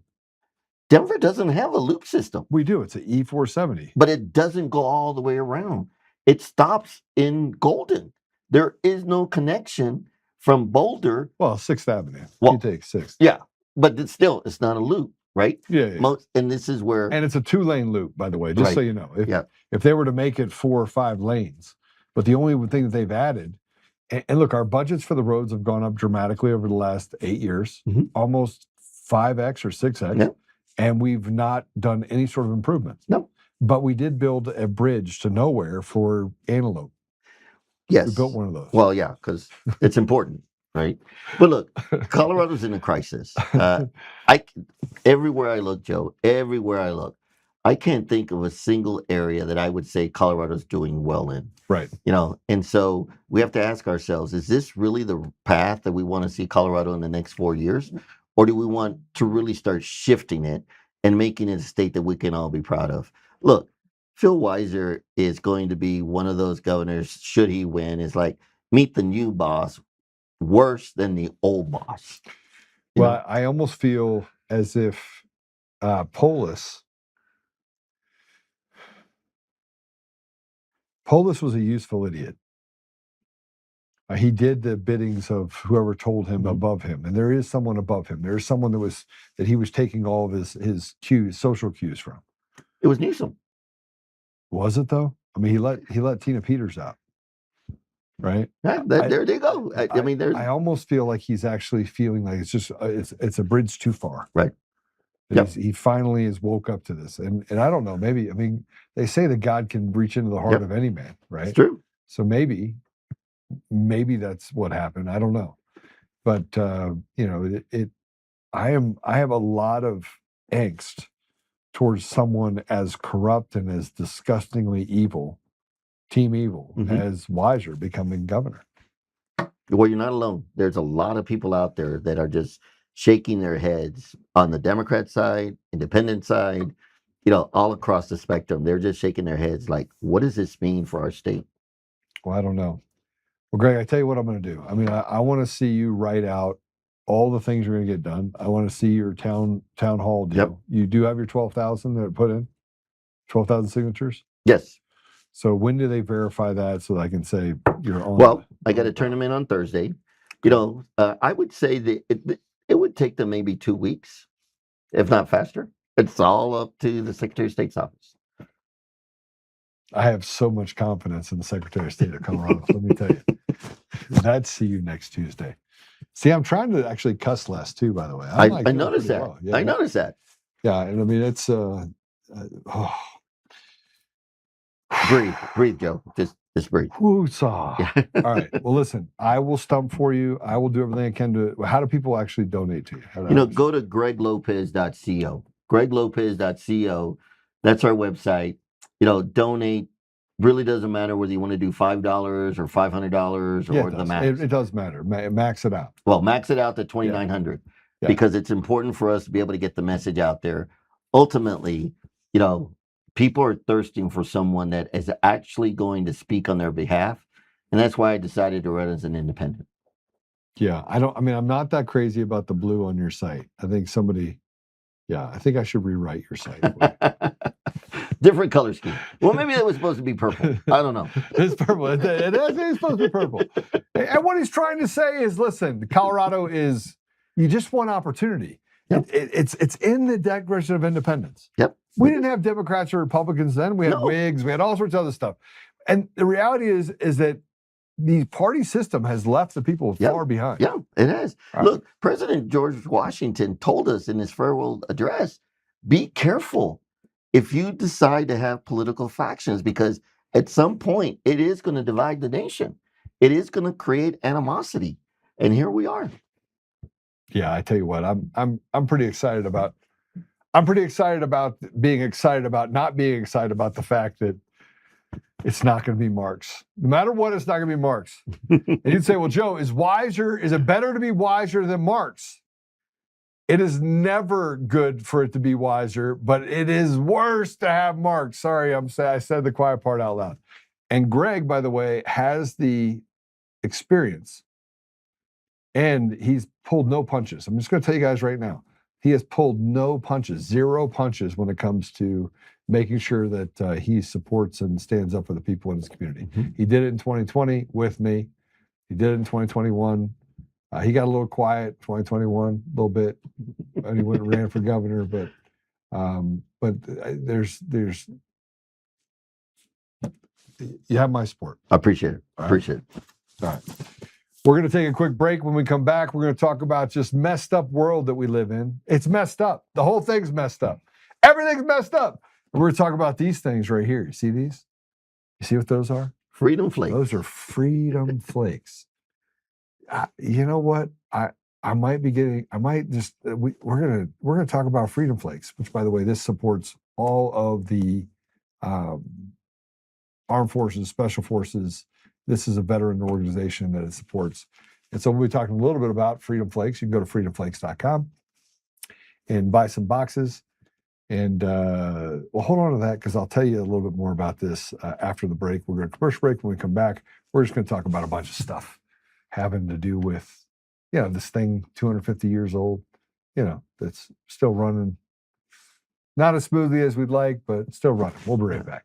Denver doesn't have a loop system. We do. It's an E470. But it doesn't go all the way around. It stops in Golden. There is no connection from Boulder. Well, 6th Avenue. Well, you take 6th. Yeah. But it's not a loop, right? Yeah. And this is where... And it's a 2-lane loop, by the way, just so you know. If they were to make it 4 or 5 lanes. But the only thing that they've added... And look, our budgets for the roads have gone up dramatically over the last 8 years, almost 5x or 6x, and we've not done any sort of improvements. No. But we did build a bridge to nowhere for Antelope. Yes. We built one of those. Well, yeah, because it's important, right? But look, Colorado's in a crisis. Everywhere I look, Joe, everywhere I look, I can't think of a single area that I would say Colorado's doing well in. Right. And so we have to ask ourselves, is this really the path that we want to see Colorado in the next 4 years? Or do we want to really start shifting it and making it a state that we can all be proud of? Look, Phil Weiser is going to be one of those governors, should he win, is like, meet the new boss worse than the old boss. Well, I almost feel as if Polis was a useful idiot. He did the biddings of whoever told him above him, and there is someone above him. There is someone that he was taking all of his cues, social cues from. It was Newsom. Was it though? I mean, he let Tina Peters out, right? Yeah, there they go. I mean, there's. I almost feel like he's actually feeling like it's a bridge too far. Right. Yep. He finally has woke up to this, and I don't know. Maybe they say that God can reach into the heart of any man, right? It's true. So maybe that's what happened. I don't know, but I have a lot of angst towards someone as corrupt and as disgustingly evil, team evil, as Weiser becoming governor. Well, you're not alone. There's a lot of people out there that are just shaking their heads on the Democrat side, independent side, all across the spectrum. They're just shaking their heads like, what does this mean for our state? Well, I don't know. Well, Greg, I tell you what I'm going to do. I mean, I want to see you write out all the things you're going to get done. I want to see your town hall deal. Yep. You do have your 12,000 that are put in? 12,000 signatures? Yes. So when do they verify that so that I can say you're on? Well, I got to turn them in on Thursday. I would say that it would take them maybe 2 weeks, if not faster. It's all up to the Secretary of State's office. I have so much confidence in the Secretary of State of Colorado. Let me tell you. And I'd see you next Tuesday. See, I'm trying to actually cuss less too, by the way. I noticed that. Well. Yeah, I noticed that. Yeah, and I mean, it's breathe, Joe. Just breathe. Woo-saw. All right. Well, listen, I will stump for you. I will do everything I can to. How do people actually donate to you? Go to greglopez.co. greglopez.co. That's our website. Donate. Really doesn't matter whether you want to do $5 or $500 or the max. It does matter. Max it out. Well, max it out to $2,900 because it's important for us to be able to get the message out there. Ultimately, people are thirsting for someone that is actually going to speak on their behalf, and that's why I decided to run as an independent. Yeah, I'm not that crazy about the blue on your site. I think I think I should rewrite your site. Different color scheme. Well, maybe that was supposed to be purple. I don't know. It's purple. It's supposed to be purple. And what he's trying to say is, listen, Colorado is, you just want opportunity. Yep. It's in the Declaration of Independence. Yep. We didn't have Democrats or Republicans then. We had Whigs. We had all sorts of other stuff. And the reality is that the party system has left the people far behind. Yeah, it has. Right. Look, President George Washington told us in his farewell address, be careful if you decide to have political factions, because at some point it is going to divide the nation. It is going to create animosity. And here we are. Yeah, I tell you what, I'm pretty excited about being excited about not being excited about the fact that it's not going to be Marx. No matter what, it's not going to be Marx. And you'd say, well, Joe, is it better to be Weiser than Marx? It is never good for it to be Weiser, but it is worse to have Marx. Sorry, I said the quiet part out loud. And Greg, by the way, has the experience, and he's pulled no punches. I'm just going to tell you guys right now, he has pulled no punches, 0 punches when it comes to making sure that he supports and stands up for the people in his community. He did it in 2020 with me. He did it in 2021. He got a little quiet, 2021, a little bit, and he went and ran for governor. But there's you have my support. I appreciate it. Appreciate it. All right. We're going to take a quick break. When we come back, we're going to talk about just messed up world that we live in. It's messed up. The whole thing's messed up. Everything's messed up. And we're going to talk about these things right here. You see these? You see what those are? Freedom flakes. Those are freedom flakes. You know what? I might be getting. I might just. We're gonna talk about freedom flakes, which, by the way, this supports all of the armed forces, special forces. This is a veteran organization that it supports. And so we'll be talking a little bit about Freedom Flakes. You can go to freedomflakes.com and buy some boxes. And we'll hold on to that because I'll tell you a little bit more about this after the break. We're going to commercial break. When we come back, we're just going to talk about a bunch of stuff having to do with, this thing 250 years old, that's still running. Not as smoothly as we'd like, but still running. We'll be right back.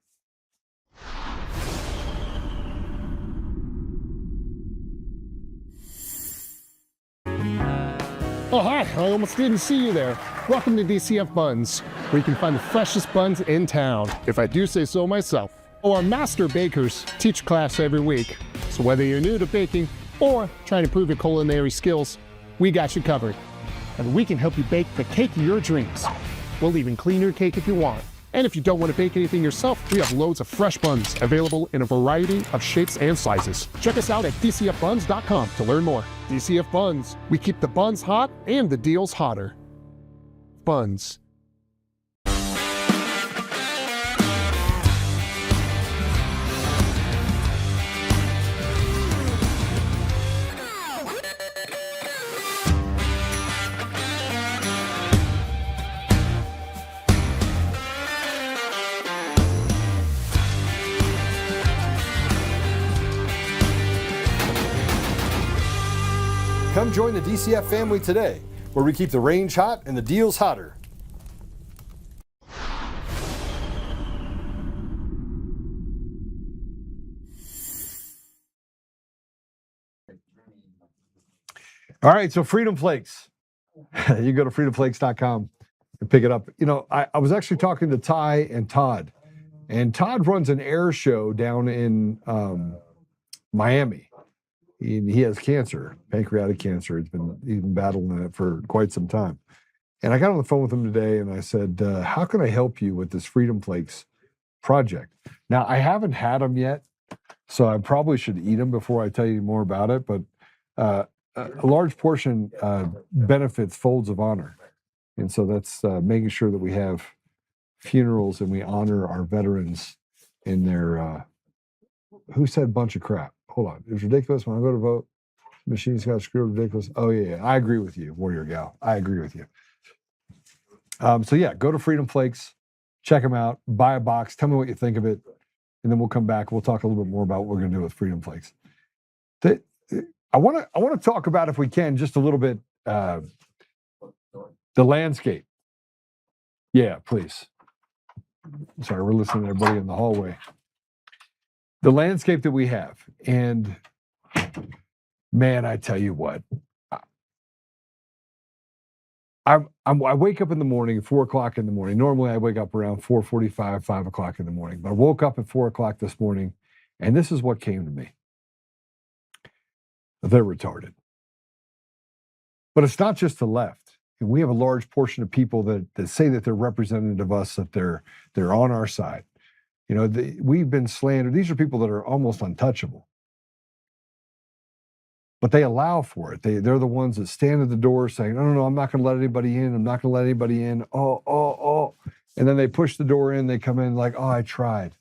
Oh, hi. I almost didn't see you there. Welcome to DCF Buns, where you can find the freshest buns in town, if I do say so myself. Our master bakers teach class every week. So whether you're new to baking or trying to improve your culinary skills, we got you covered. And we can help you bake the cake of your dreams. We'll even clean your cake if you want. And if you don't want to bake anything yourself, we have loads of fresh buns available in a variety of shapes and sizes. Check us out at dcfbuns.com to learn more. DCF Buns, we keep the buns hot and the deals hotter. Buns. Come join the DCF family today, where we keep the range hot and the deals hotter. All right, so Freedom Flakes. You go to freedomflakes.com and pick it up. I was actually talking to Ty and Todd, and Todd runs an air show down in Miami. He has cancer, pancreatic cancer. He's been battling it for quite some time. And I got on the phone with him today and I said, how can I help you with this Freedom Flakes project? Now, I haven't had them yet, so I probably should eat them before I tell you more about it. But a large portion benefits Folds of Honor. And so that's making sure that we have funerals and we honor our veterans in their, who said bunch of crap? Hold on. It's ridiculous when I go to vote. Machines got screwed. Ridiculous. Oh, yeah. I agree with you, Warrior Gal. I agree with you. So, yeah, go to Freedom Flakes. Check them out. Buy a box. Tell me what you think of it. And then we'll come back. We'll talk a little bit more about what we're going to do with Freedom Flakes. I want to talk about, if we can, just a little bit, the landscape. Yeah, please. Sorry, we're listening to everybody in the hallway. The landscape that we have, and man, I tell you what, I wake up in the morning, 4 o'clock in the morning. Normally, I wake up around 4:45, 5 o'clock in the morning. But I woke up at 4 o'clock this morning, and this is what came to me: they're retarded. But it's not just the left. And we have a large portion of people that say that they're representative of us, that they're on our side. We've been slandered. These are people that are almost untouchable. But they allow for it. They're the ones that stand at the door saying, no, I'm not going to let anybody in. I'm not going to let anybody in. Oh. And then they push the door in. They come in like, oh, I tried.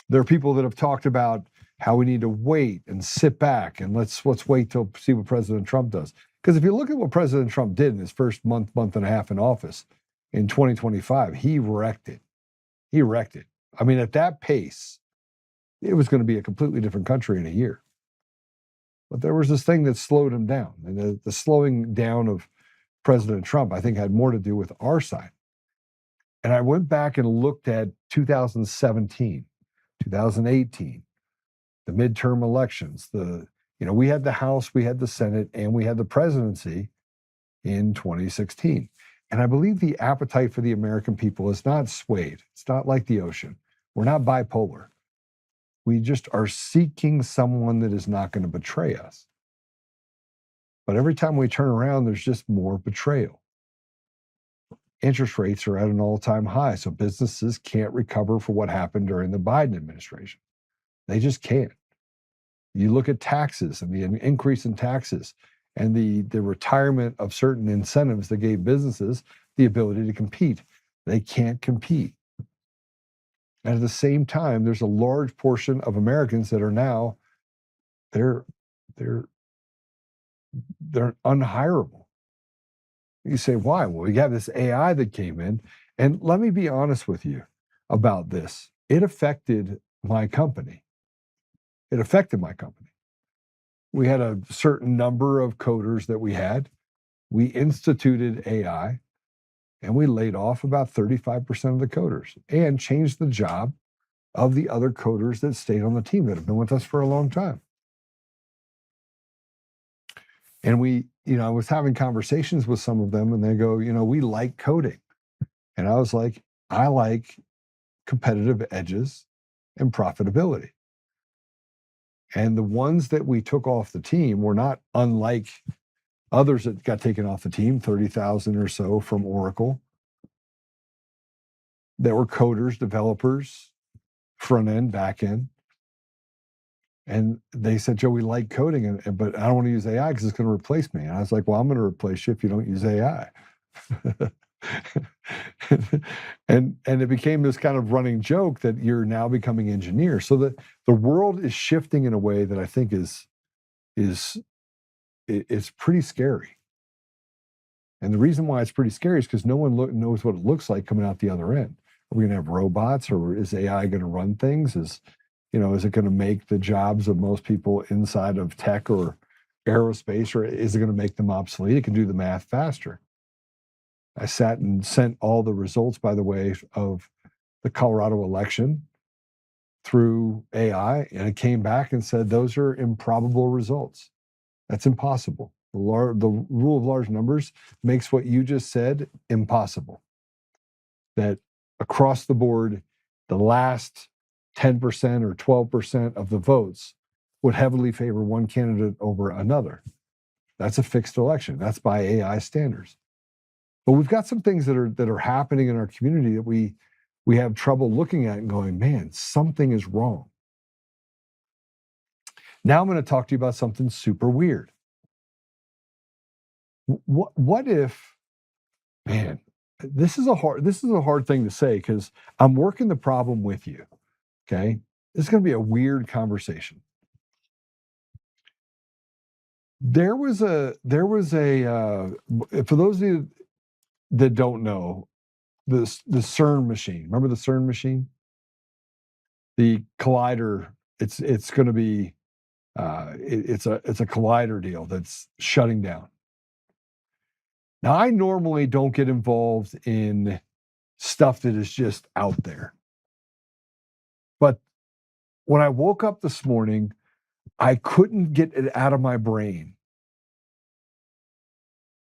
There are people that have talked about how we need to wait and sit back and let's wait till see what President Trump does. Because if you look at what President Trump did in his first month and a half in office in 2025, he wrecked it. I mean, at that pace, it was going to be a completely different country in a year. But there was this thing that slowed him down. And the slowing down of President Trump, I think, had more to do with our side. And I went back and looked at 2017, 2018, the midterm elections. We had the House, we had the Senate, and we had the presidency in 2016. And I believe the appetite for the American people is not swayed. It's not like the ocean. We're not bipolar. We just are seeking someone that is not going to betray us. But every time we turn around, there's just more betrayal. Interest rates are at an all-time high, so businesses can't recover for what happened during the Biden administration. They just can't. You look at taxes and the increase in taxes, and the retirement of certain incentives that gave businesses the ability to compete. They can't compete. And at the same time, there's a large portion of Americans that are now, they're unhireable. You say, why? Well, we have this AI that came in, and let me be honest with you about this. It affected my company. It affected my company. We had a certain number of coders that we had. We instituted AI, and we laid off about 35% of the coders and changed the job of the other coders that stayed on the team that have been with us for a long time. And I was having conversations with some of them, and they go, we like coding. And I was like, I like competitive edges and profitability. And the ones that we took off the team were not unlike others that got taken off the team, 30,000 or so from Oracle. That were coders, developers, front end, back end. And they said, Joe, we like coding, but I don't want to use AI because it's going to replace me. And I was like, well, I'm going to replace you if you don't use AI. and it became this kind of running joke that you're now becoming engineers. So the world is shifting in a way that I think is pretty scary. And the reason why it's pretty scary is because no one knows what it looks like coming out the other end. Are we going to have robots, or is AI going to run things? Is it going to make the jobs of most people inside of tech or aerospace, or is it going to make them obsolete? It can do the math faster. I sat and sent all the results, by the way, of the Colorado election through AI, and it came back and said those are improbable results. That's impossible. The rule of large numbers makes what you just said impossible. That across the board, the last 10% or 12% of the votes would heavily favor one candidate over another. That's a fixed election. That's by AI standards. But we've got some things that are happening in our community that we have trouble looking at and going, man, something is wrong. Now I'm going to talk to you about something super weird. What if, man, this is a hard thing to say because I'm working the problem with you. Okay, this is going to be a weird conversation. There was a for those of you that don't know, the CERN machine. Remember the CERN machine? The collider. It's going to be it's a collider deal that's shutting down. Now, I normally don't get involved in stuff that is just out there. But when I woke up this morning, I couldn't get it out of my brain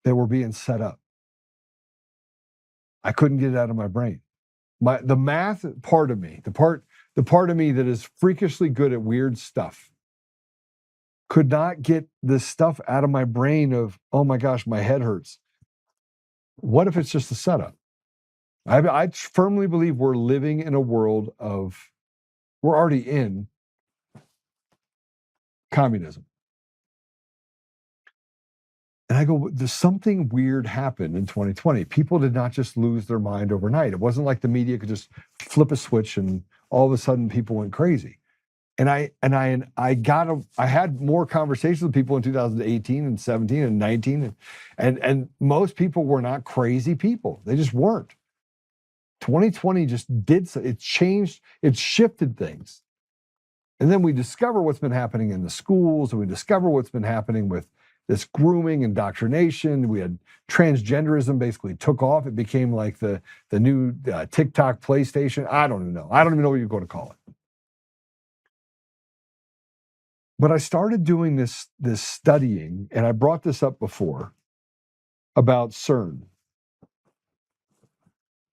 that we're being set up. I couldn't get it out of my brain. The math part of me, the part of me that is freakishly good at weird stuff, could not get this stuff out of my brain of, oh my gosh, my head hurts. What if it's just a setup? I firmly believe we're living in a world we're already in communism. And I go, there's something weird happened in 2020. People did not just lose their mind overnight. It wasn't like the media could just flip a switch and all of a sudden people went crazy. And I had more conversations with people in 2018 and 17 and 19, and most people were not crazy people. They just weren't. 2020 just did so. It changed, it shifted things. And then we discover what's been happening in the schools, and we discover what's been happening with this grooming, indoctrination. We had transgenderism basically took off. It became like the new TikTok, PlayStation. I don't even know. I don't even know what you're going to call it. But I started doing this studying, and I brought this up before, about CERN.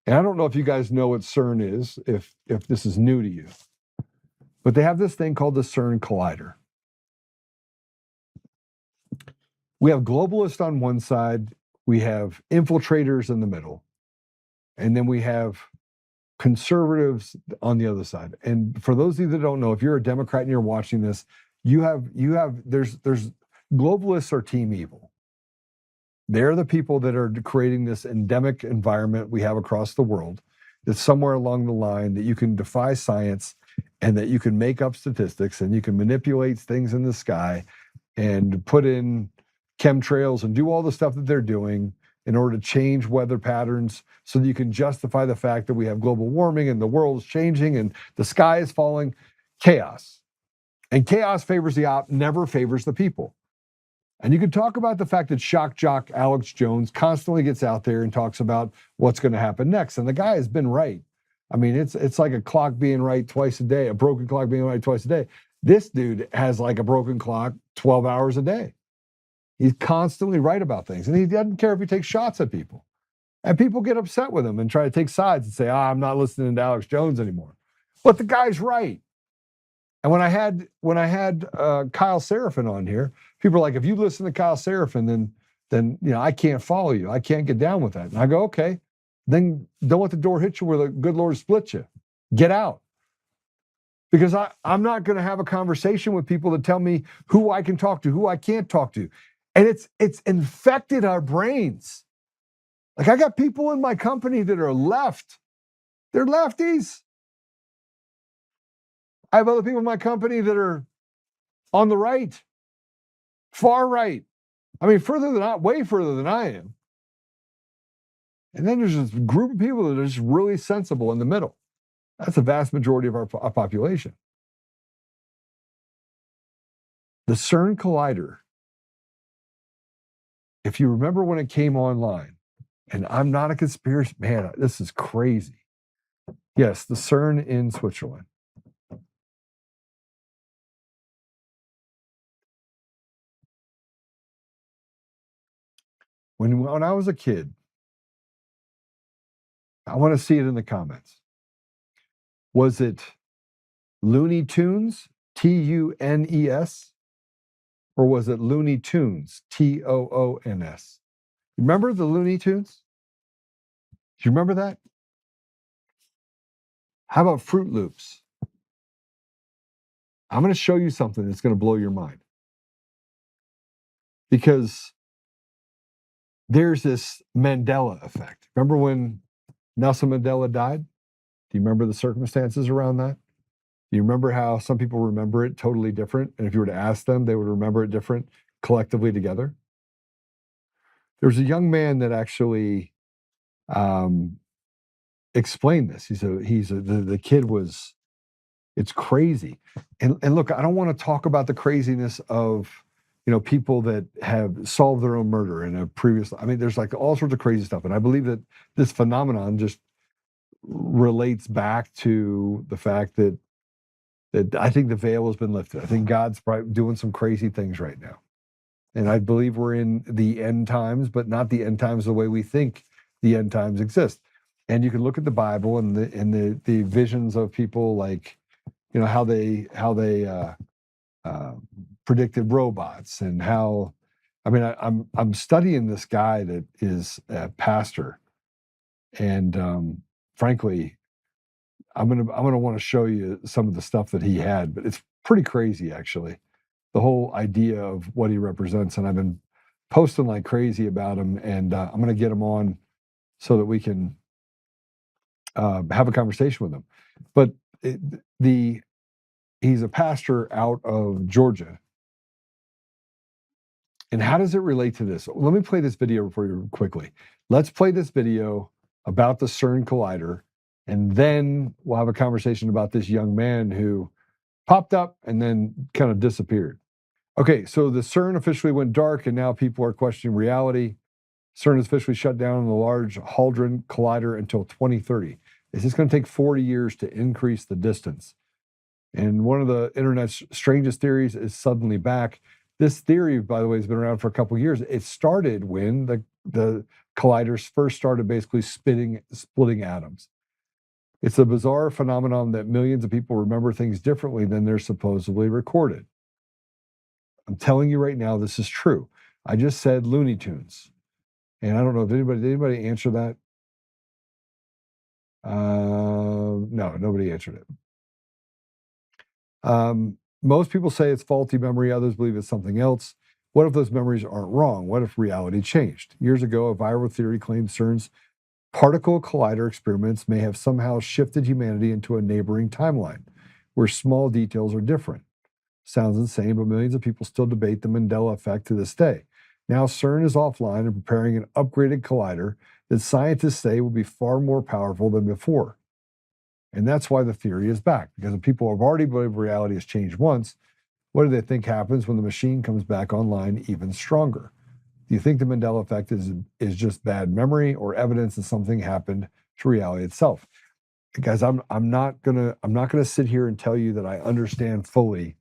And I don't know if you guys know what CERN is, if this is new to you. But they have this thing called the CERN Collider. We have globalists on one side, we have infiltrators in the middle, and then we have conservatives on the other side. And for those of you that don't know, if you're a Democrat and you're watching this, there's globalists are team evil. They're the people that are creating this endemic environment we have across the world. That somewhere along the line that you can defy science and that you can make up statistics and you can manipulate things in the sky and put in chemtrails and do all the stuff that they're doing in order to change weather patterns so that you can justify the fact that we have global warming and the world is changing and the sky is falling. Chaos. And chaos favors the op, never favors the people. And you can talk about the fact that shock jock Alex Jones constantly gets out there and talks about what's going to happen next. And the guy has been right. I mean, it's like a clock being right twice a day, a broken clock being right twice a day. This dude has like a broken clock 12 hours a day. He's constantly right about things. And he doesn't care if he takes shots at people. And people get upset with him and try to take sides and say, I'm not listening to Alex Jones anymore. But the guy's right. And when I had Kyle Seraphin on here, people are like, if you listen to Kyle Seraphin, then I can't follow you. I can't get down with that. And I go, okay, then don't let the door hit you where the good Lord splits you. Get out. Because I'm not going to have a conversation with people that tell me who I can talk to, who I can't talk to. And it's infected our brains. Like I got people in my company that are left. They're lefties. I have other people in my company that are on the right, far right. I mean, way further than I am. And then there's this group of people that are just really sensible in the middle. That's the vast majority of our population. The CERN Collider, if you remember when it came online, and I'm not a conspiracy, man, this is crazy. Yes, the CERN in Switzerland. When I was a kid, I want to see it in the comments. Was it Looney Tunes, Tunes, or was it Looney Tunes, Toons? Remember the Looney Tunes? Do you remember that? How about Fruit Loops? I'm going to show you something that's going to blow your mind. Because there's this Mandela effect. Remember when Nelson Mandela died? Do you remember the circumstances around that? Do you remember how some people remember it totally different? And if you were to ask them, they would remember it different collectively together? There was a young man that actually explained this. The kid was, it's crazy. And look, I don't want to talk about the craziness of, people that have solved their own murder in a previous, there's like all sorts of crazy stuff. And I believe that this phenomenon just relates back to the fact that I think the veil has been lifted. I think God's probably doing some crazy things right now. And I believe we're in the end times, but not the end times the way we think the end times exist. And you can look at the Bible and the visions of people like, how they predicted robots and how, I'm studying this guy that is a pastor, and frankly, I'm gonna want to show you some of the stuff that he had, but it's pretty crazy actually. The whole idea of what he represents, and I've been posting like crazy about him, and I'm going to get him on so that we can have a conversation with him. But he's a pastor out of Georgia. And how does it relate to this? Let me play this video for you quickly. Let's play this video about the CERN Collider, and then we'll have a conversation about this young man who popped up and then kind of disappeared. Okay, so the CERN officially went dark, and now people are questioning reality. CERN is officially shut down in the Large Hadron Collider until 2030. It's just going to take 40 years to increase the distance. And one of the internet's strangest theories is suddenly back. This theory, by the way, has been around for a couple of years. It started when the colliders first started basically splitting atoms. It's a bizarre phenomenon that millions of people remember things differently than they're supposedly recorded. I'm telling you right now, this is true. I just said Looney Tunes. And I don't know if did anybody answer that? No, nobody answered it. Most people say it's faulty memory. Others believe it's something else. What if those memories aren't wrong? What if reality changed? Years ago, a viral theory claimed CERN's particle collider experiments may have somehow shifted humanity into a neighboring timeline where small details are different. Sounds insane, but millions of people still debate the Mandela effect to this day. Now CERN is offline and preparing an upgraded collider that scientists say will be far more powerful than before. And that's why the theory is back, because if people have already believed reality has changed once, what do they think happens when the machine comes back online even stronger? Do you think the Mandela effect is just bad memory or evidence that something happened to reality itself? Guys, I'm not gonna sit here and tell you that I understand fully,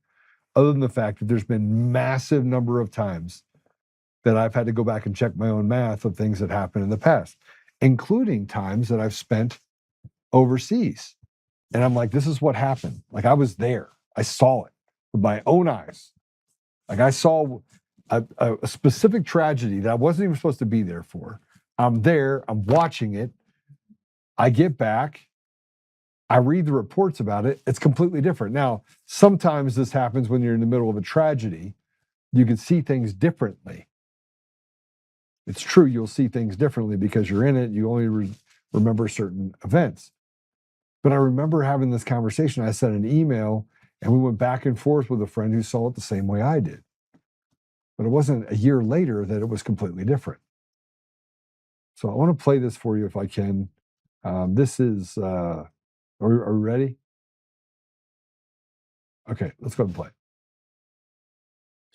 other than the fact that there's been massive number of times that I've had to go back and check my own math of things that happened in the past, including times that I've spent overseas. And I'm like, this is what happened. Like, I was there. I saw it with my own eyes. Like, I saw a specific tragedy that I wasn't even supposed to be there for. I'm there. I'm watching it. I get back. I read the reports about it. It's completely different. Now, sometimes this happens when you're in the middle of a tragedy. You can see things differently. It's true, you'll see things differently because you're in it. You only remember certain events. But I remember having this conversation. I sent an email and we went back and forth with a friend who saw it the same way I did. But it wasn't a year later that it was completely different. So I want to play this for you if I can. This is, are we ready? Okay, let's go ahead and play.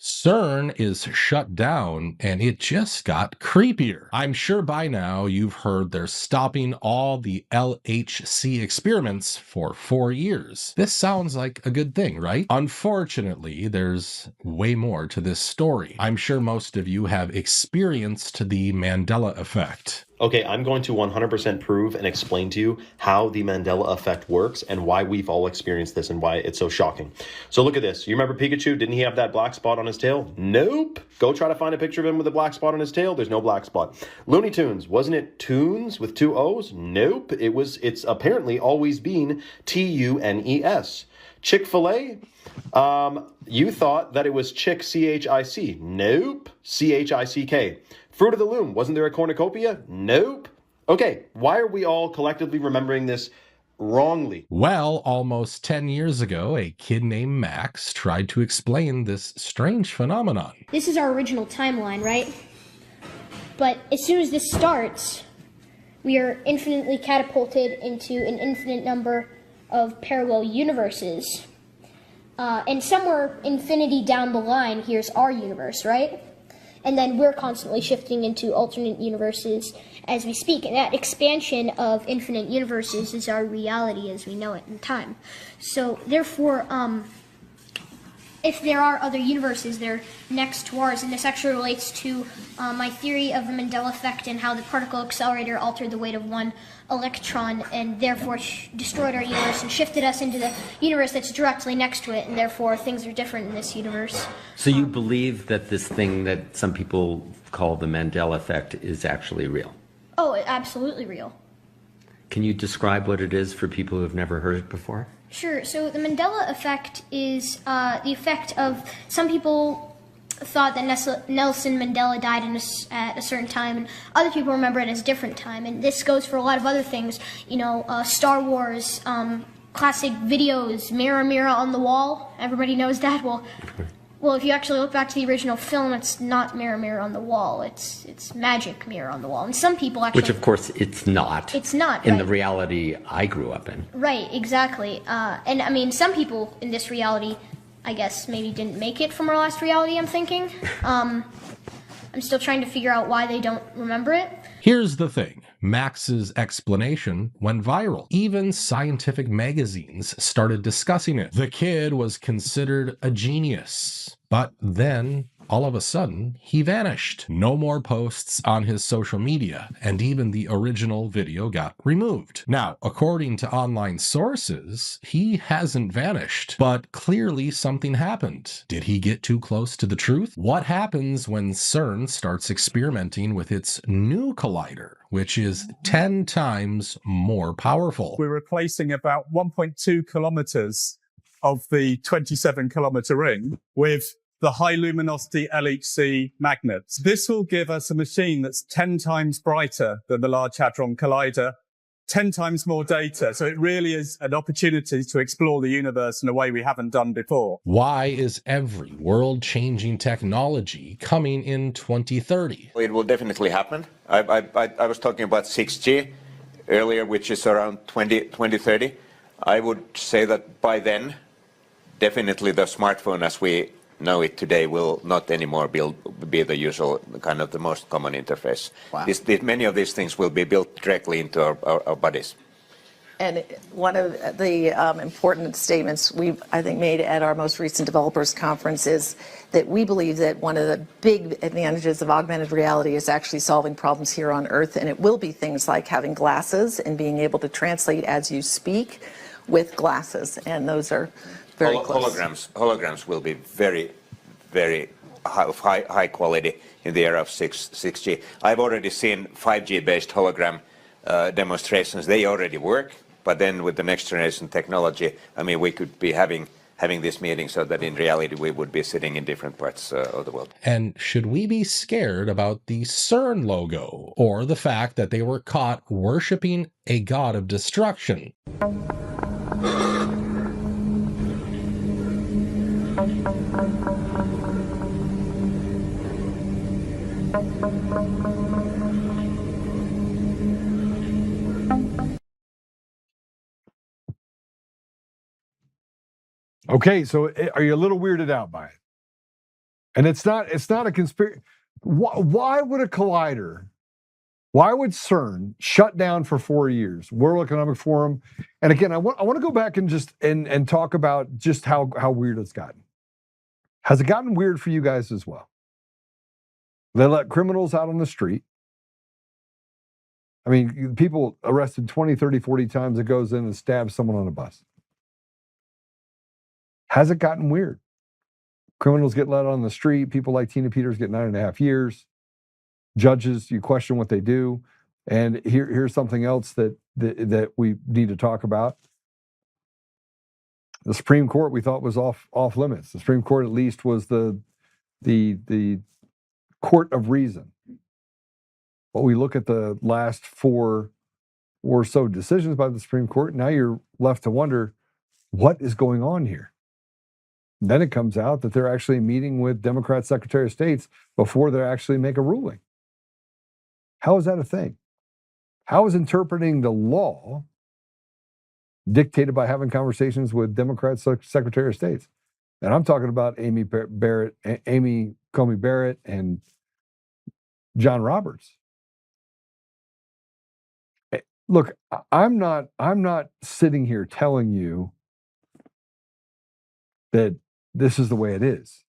CERN is shut down and it just got creepier. I'm sure by now you've heard they're stopping all the LHC experiments for 4 years. This sounds like a good thing, right? Unfortunately, there's way more to this story. I'm sure most of you have experienced the Mandela effect. Okay, I'm going to 100% prove and explain to you how the Mandela effect works and why we've all experienced this and why it's so shocking. So look at this. You remember Pikachu? Didn't he have that black spot on his tail? Nope. Go try to find a picture of him with a black spot on his tail. There's no black spot. Looney Tunes, wasn't it Tunes with 2 O's? Nope. It's apparently always been Tunes. Chick-fil-A? You thought that it was Chick, C-H-I-C. Nope. C-H-I-C-K. Fruit of the Loom, wasn't there a cornucopia? Nope. Okay, why are we all collectively remembering this wrongly? Well, almost 10 years ago, a kid named Max tried to explain this strange phenomenon. This is our original timeline, right? But as soon as this starts, we are infinitely catapulted into an infinite number of parallel universes. And somewhere infinity down the line, here's our universe, right? And then we're constantly shifting into alternate universes as we speak. And that expansion of infinite universes is our reality as we know it in time. So therefore, if there are other universes, they're next to ours. And this actually relates to my theory of the Mandela effect and how the particle accelerator altered the weight of one electron and therefore destroyed our universe and shifted us into the universe that's directly next to it, and therefore things are different in this universe. So you believe that this thing that some people call the Mandela effect is actually real? Oh, absolutely real. Can you describe what it is for people who have never heard it before? Sure. So the Mandela effect is the effect of some people thought that Nelson Mandela died at a certain time, and other people remember it as a different time. And this goes for a lot of other things, you know, Star Wars, classic videos, Mirror, Mirror on the Wall. Everybody knows that. Well, if you actually look back to the original film, it's not Mirror, Mirror on the Wall. It's Magic Mirror on the Wall. And some people actually... Which, of course, it's not. It's not, in right. the reality I grew up in. Right, exactly. And, I mean, some people in this reality, I guess, maybe didn't make it from our last reality, I'm thinking. I'm still trying to figure out why they don't remember it. Here's the thing. Max's explanation went viral. Even scientific magazines started discussing it. The kid was considered a genius. But then, all of a sudden, he vanished. No more posts on his social media, and even the original video got removed. Now, according to online sources, he hasn't vanished, but clearly something happened. Did he get too close to the truth? What happens when CERN starts experimenting with its new collider, which is 10 times more powerful? We're replacing about 1.2 kilometers of the 27-kilometer ring with the high luminosity LHC magnets. This will give us a machine that's 10 times brighter than the Large Hadron Collider, 10 times more data. So it really is an opportunity to explore the universe in a way we haven't done before. Why is every world-changing technology coming in 2030? It will definitely happen. I was talking about 6G earlier, which is around 2030. I would say that by then, definitely the smartphone as we know it today will not anymore be the usual kind of the most common interface. Wow. Many of these things will be built directly into our bodies. And one of the important statements we've, I think, made at our most recent developers conference is that we believe that one of the big advantages of augmented reality is actually solving problems here on Earth, and it will be things like having glasses and being able to translate as you speak with glasses, and those are very close. Holograms will be very, very high quality in the era of 6G. I've already seen 5G-based hologram demonstrations. They already work. But then with the next generation technology, I mean, we could be having this meeting so that in reality we would be sitting in different parts of the world. And should we be scared about the CERN logo or the fact that they were caught worshiping a god of destruction? Okay, so are you a little weirded out by it? And it's not a conspiracy. Why would a collider, why would CERN shut down for 4 years? World Economic Forum. And again, I want to go back and just and talk about just how weird it's gotten. Has it gotten weird for you guys as well? They let criminals out on the street. I mean, people arrested 20, 30, 40 times. It goes in and stabs someone on a bus. Has it gotten weird? Criminals get let on the street. People like Tina Peters get 9.5 years. Judges, you question what they do. And here's something else that we need to talk about. The Supreme Court we thought was off limits. The Supreme Court at least was the court of reason. But we look at the last 4 or so decisions by the Supreme Court, now you're left to wonder, what is going on here? Then it comes out that they're actually meeting with Democrat Secretary of States before they actually make a ruling. How is that a thing? How is interpreting the law dictated by having conversations with Democrat Secretary of States? And I'm talking about Amy Coney Barrett and John Roberts. Look, I'm not sitting here telling you that this is the way it is.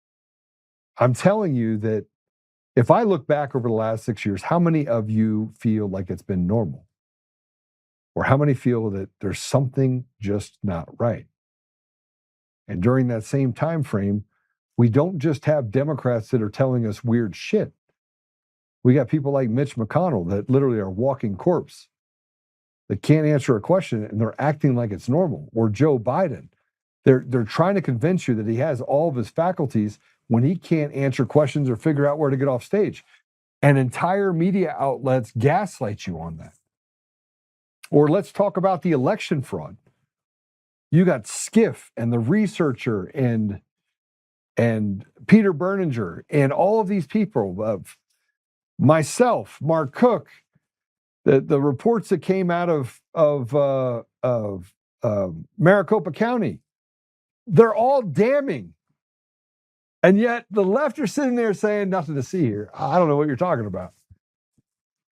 I'm telling you that if I look back over the last 6 years, how many of you feel like it's been normal? Or how many feel that there's something just not right? And during that same time frame, we don't just have Democrats that are telling us weird shit. We got people like Mitch McConnell that literally are walking corpse, that can't answer a question and they're acting like it's normal. Or Joe Biden. They're trying to convince you that he has all of his faculties when he can't answer questions or figure out where to get off stage. And entire media outlets gaslight you on that. Or let's talk about the election fraud. You got Skiff and the researcher and Peter Berninger and all of these people, myself, Mark Cook, the reports that came out of Maricopa County. They're all damning. And yet the left are sitting there saying nothing to see here. I don't know what you're talking about.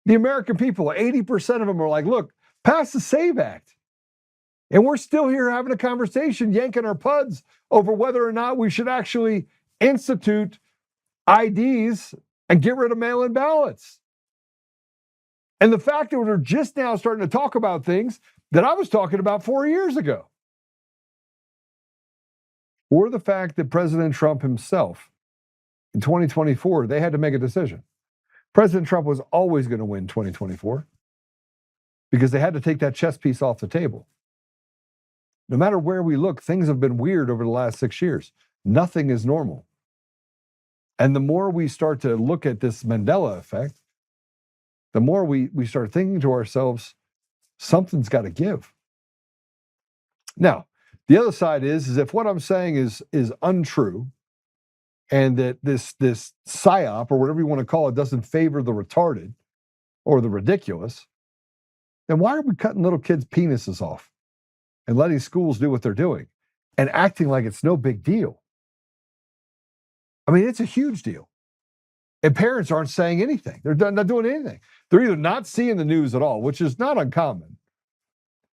The American people, 80% of them are like, look, pass the SAVE Act. And we're still here having a conversation, yanking our puds over whether or not we should actually institute IDs and get rid of mail-in ballots. And the fact that we're just now starting to talk about things that I was talking about 4 years ago. Or the fact that President Trump himself, in 2024, they had to make a decision. President Trump was always going to win 2024 because they had to take that chess piece off the table. No matter where we look, things have been weird over the last 6 years. Nothing is normal. And the more we start to look at this Mandela effect, the more we start thinking to ourselves, something's got to give. Now, the other side is if what I'm saying is untrue, and that this psyop, or whatever you want to call it, doesn't favor the retarded or the ridiculous, then why are we cutting little kids' penises off and letting schools do what they're doing and acting like it's no big deal? I mean, it's a huge deal. And parents aren't saying anything. They're not doing anything. They're either not seeing the news at all, which is not uncommon,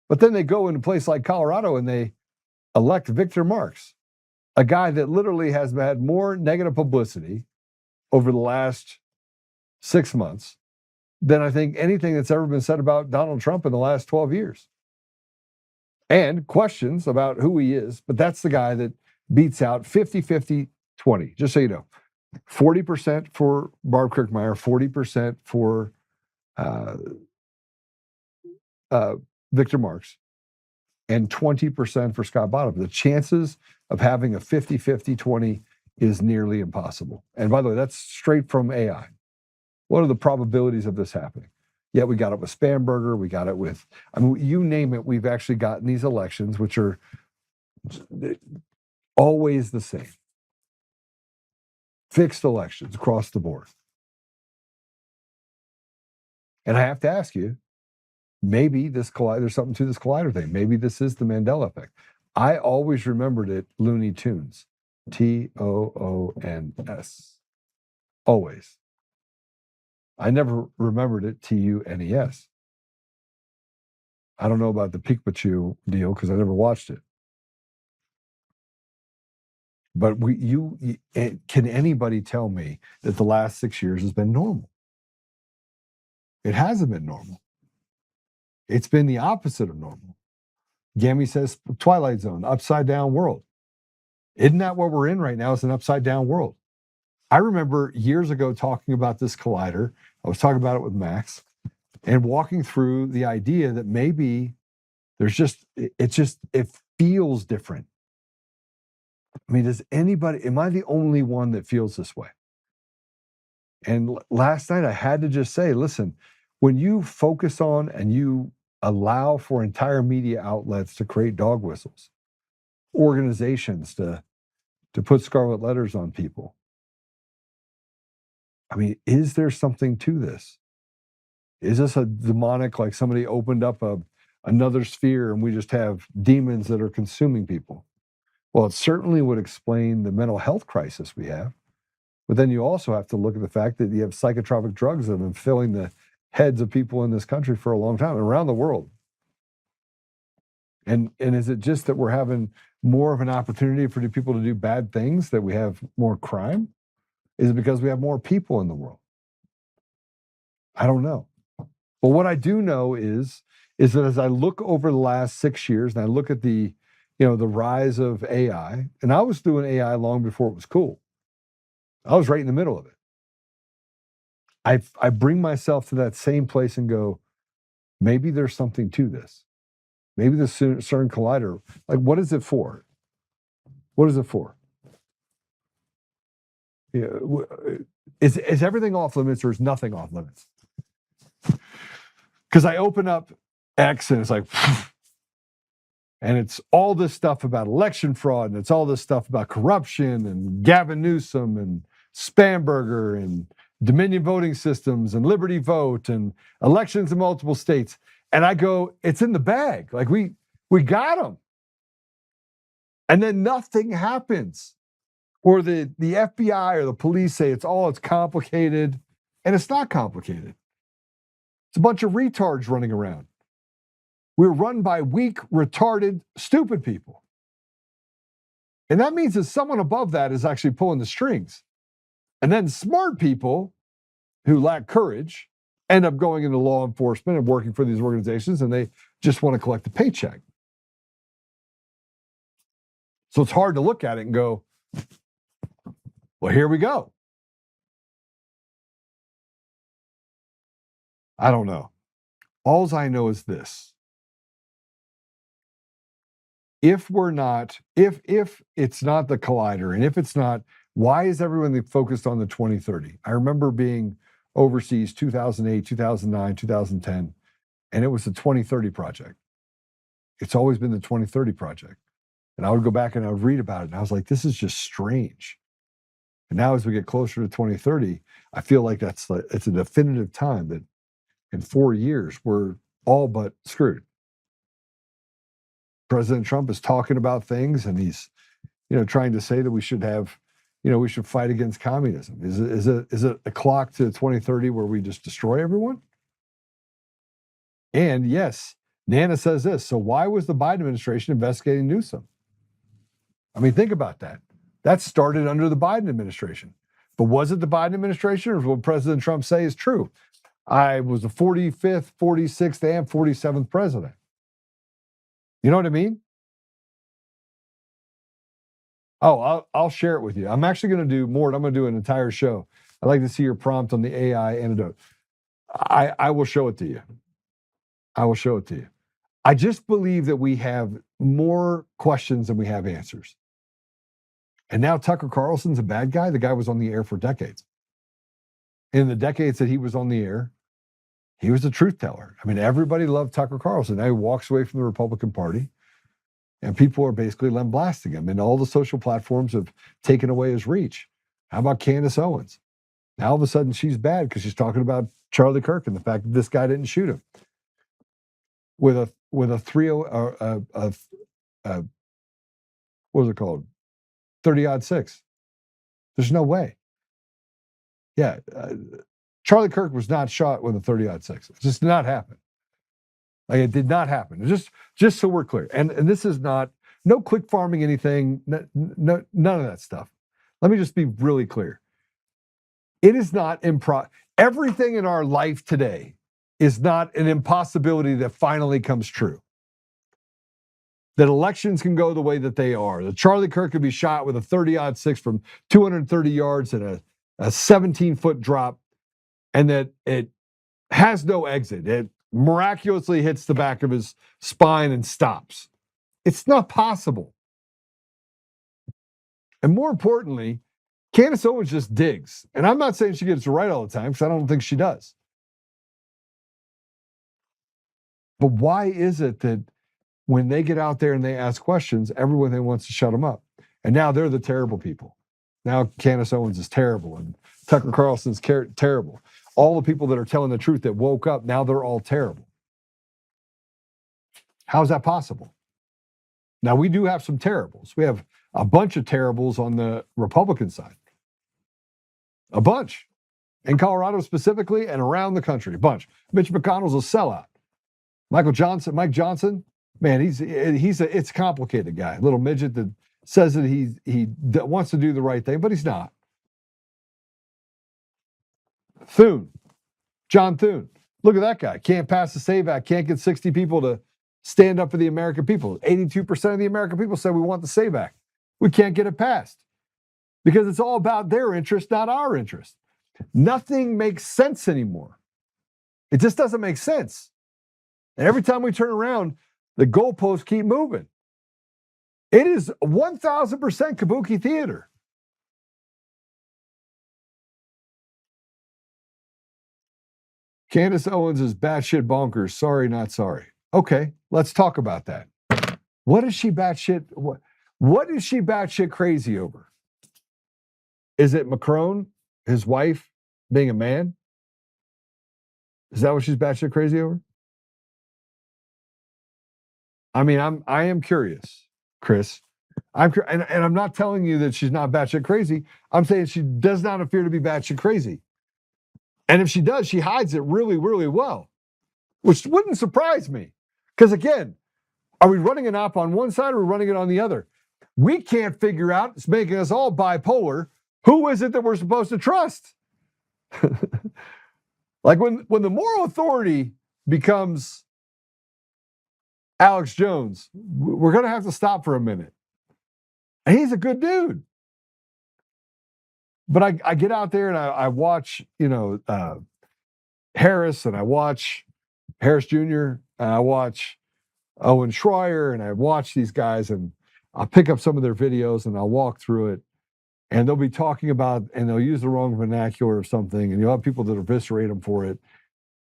but then they go in a place like Colorado and they elect Victor Marx, a guy that literally has had more negative publicity over the last 6 months than I think anything that's ever been said about Donald Trump in the last 12 years. And questions about who he is, but that's the guy that beats out 50-50-20, just so you know. 40% for Barb Kirkmeyer, 40% for Victor Marx, and 20% for Scott Bottom. The chances of having a 50-50-20 is nearly impossible. And by the way, that's straight from AI. What are the probabilities of this happening? Yeah, we got it with Spamberger. We got it with, I mean, you name it, we've actually gotten these elections, which are always the same. Fixed elections across the board. And I have to ask you, maybe this there's something to this collider thing. Maybe this is the Mandela effect. I always remembered it Looney Tunes. Toons. Always. I never remembered it TUNES. I don't know about the Pikachu deal because I never watched it. But can anybody tell me that the last 6 years has been normal? It hasn't been normal. It's been the opposite of normal. Gammy says Twilight Zone, upside down world. Isn't that what we're in right now? It's an upside down world. I remember years ago talking about this collider. I was talking about it with Max and walking through the idea that maybe it feels different. I mean, am I the only one that feels this way? And last night I had to just say, listen, when you focus on and you allow for entire media outlets to create dog whistles, organizations to put scarlet letters on people, I mean, is there something to this? Is this a demonic, like somebody opened up another sphere and we just have demons that are consuming people? Well, it certainly would explain the mental health crisis we have. But then you also have to look at the fact that you have psychotropic drugs that have been filling the heads of people in this country for a long time, around the world. And is it just that we're having more of an opportunity for people to do bad things, that we have more crime? Is it because we have more people in the world? I don't know. But what I do know is that as I look over the last 6 years and I look at the rise of AI, and I was doing AI long before it was cool. I was right in the middle of it. I bring myself to that same place and go, maybe there's something to this. Maybe the CERN collider, like, what is it for? What is it for? Yeah, is everything off limits, or is nothing off limits? Because I open up X and it's like, and it's all this stuff about election fraud, and it's all this stuff about corruption, and Gavin Newsom, and Spamberger, and Dominion voting systems, and Liberty Vote, and elections in multiple states. And I go, it's in the bag. Like, we got them. And then nothing happens. Or the FBI or the police say it's complicated. And it's not complicated. It's a bunch of retards running around. We're run by weak, retarded, stupid people. And that means that someone above that is actually pulling the strings. And then smart people who lack courage end up going into law enforcement and working for these organizations, and they just want to collect a paycheck. So it's hard to look at it and go, well, here we go. I don't know. All I know is this. If it's not the collider, and if it's not Why is everyone focused on the 2030? I remember being overseas 2008, 2009, 2010, and it was the 2030 project. It's always been the 2030 project. And I would go back and I would read about it, and I was like, this is just strange. And now as we get closer to 2030, I feel like it's a definitive time that in 4 years, we're all but screwed. President Trump is talking about things, and he's, trying to say that we should have, we should fight against communism. Is it a clock to 2030 where we just destroy everyone? And yes, Nana says this. So why was the Biden administration investigating Newsom? I mean, think about that. That started under the Biden administration. But was it the Biden administration, or what President Trump say is true? I was the 45th, 46th, and 47th president. You know what I mean? Oh, I'll share it with you. I'm actually going to do more. I'm going to do an entire show. I'd like to see your prompt on the AI antidote. I will show it to you. I will show it to you. I just believe that we have more questions than we have answers. And now Tucker Carlson's a bad guy. The guy was on the air for decades. In the decades that he was on the air, he was a truth teller. I mean, everybody loved Tucker Carlson. Now he walks away from the Republican Party, and people are basically lambasting him. And all the social platforms have taken away his reach. How about Candace Owens? Now all of a sudden she's bad because she's talking about Charlie Kirk and the fact that this guy didn't shoot him with a what was it called? 30-06. There's no way. Yeah, Charlie Kirk was not shot with a 30-06. It just did not happen. Like, it did not happen. Just so we're clear. And this is not, no click farming anything, none of that stuff. Let me just be really clear. It is not everything in our life today is not an impossibility that finally comes true. That elections can go the way that they are. That Charlie Kirk could be shot with a 30-06 from 230 yards and a 17-foot drop, and that it has no exit. It miraculously hits the back of his spine and stops. It's not possible. And more importantly, Candace Owens just digs. And I'm not saying she gets it right all the time, because I don't think she does. But why is it that when they get out there and they ask questions, everyone wants to shut them up? And now they're the terrible people. Now Candace Owens is terrible, and Tucker Carlson's terrible. All the people that are telling the truth that woke up, now they're all terrible. How is that possible? Now, we do have some terribles. We have a bunch of terribles on the Republican side. A bunch. In Colorado specifically, and around the country, a bunch. Mitch McConnell's a sellout. Mike Johnson, man, it's a complicated guy. A little midget that says that he wants to do the right thing, but he's not. John Thune. Look at that guy. Can't pass the SAVE Act. Can't get 60 people to stand up for the American people. 82% of the American people said we want the SAVE Act. We can't get it passed because it's all about their interest, not our interest. Nothing makes sense anymore. It just doesn't make sense. And every time we turn around, the goalposts keep moving. It is 1,000% kabuki theater. Candace Owens is batshit bonkers. Sorry, not sorry. Okay, let's talk about that. What is she batshit? What is she batshit crazy over? Is it Macron, his wife, being a man? Is that what she's batshit crazy over? I mean, I am curious, Chris. And I'm not telling you that she's not batshit crazy. I'm saying she does not appear to be batshit crazy. And if she does, she hides it really, really well, which wouldn't surprise me. Because again, are we running an op on one side or are we running it on the other? We can't figure out, it's making us all bipolar, who is it that we're supposed to trust? Like when the moral authority becomes Alex Jones, we're going to have to stop for a minute. And he's a good dude. But I get out there and I watch, Harris, and I watch Harris Jr., and I watch Owen Schreier, and I watch these guys, and I'll pick up some of their videos and I'll walk through it. and they'll be talking about, and they'll use the wrong vernacular or something, and you'll have people that eviscerate them for it.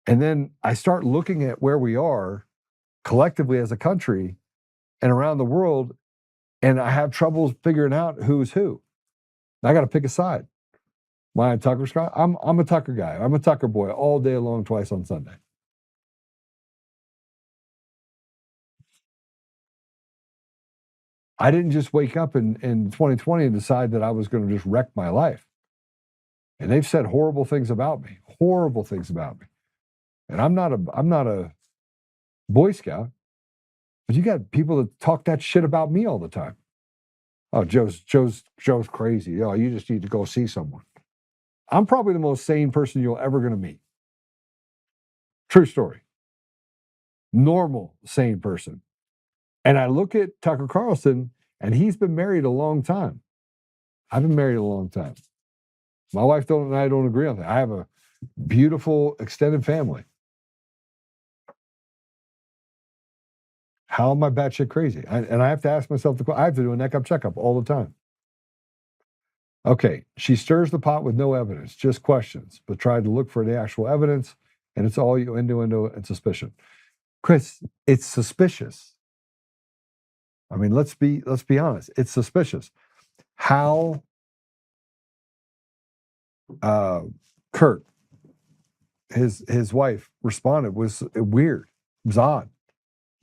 And then I start looking at where we are collectively as a country and around the world, and I have trouble figuring out who's who. I got to pick a side. Am I a Tucker guy? I'm a Tucker guy. I'm a Tucker boy all day long, twice on Sunday. I didn't just wake up in 2020 and decide that I was going to just wreck my life. And they've said horrible things about me, And I'm not a Boy Scout, but you got people that talk that shit about me all the time. Oh, Joe's crazy. Oh, you just need to go see someone. I'm probably the most sane person you're ever going to meet. True story. Normal, sane person. And I look at Tucker Carlson, and he's been married a long time. I've been married a long time. My wife and I don't agree on that. I have a beautiful extended family. How am I batshit crazy? And I have to ask myself I have to do a neck-up checkup all the time. Okay, she stirs the pot with no evidence, just questions, but tried to look for the actual evidence, and it's all innuendo and suspicion. Chris, it's suspicious. I mean, let's be honest. It's suspicious. How Kurt, his wife, responded was weird. It was odd.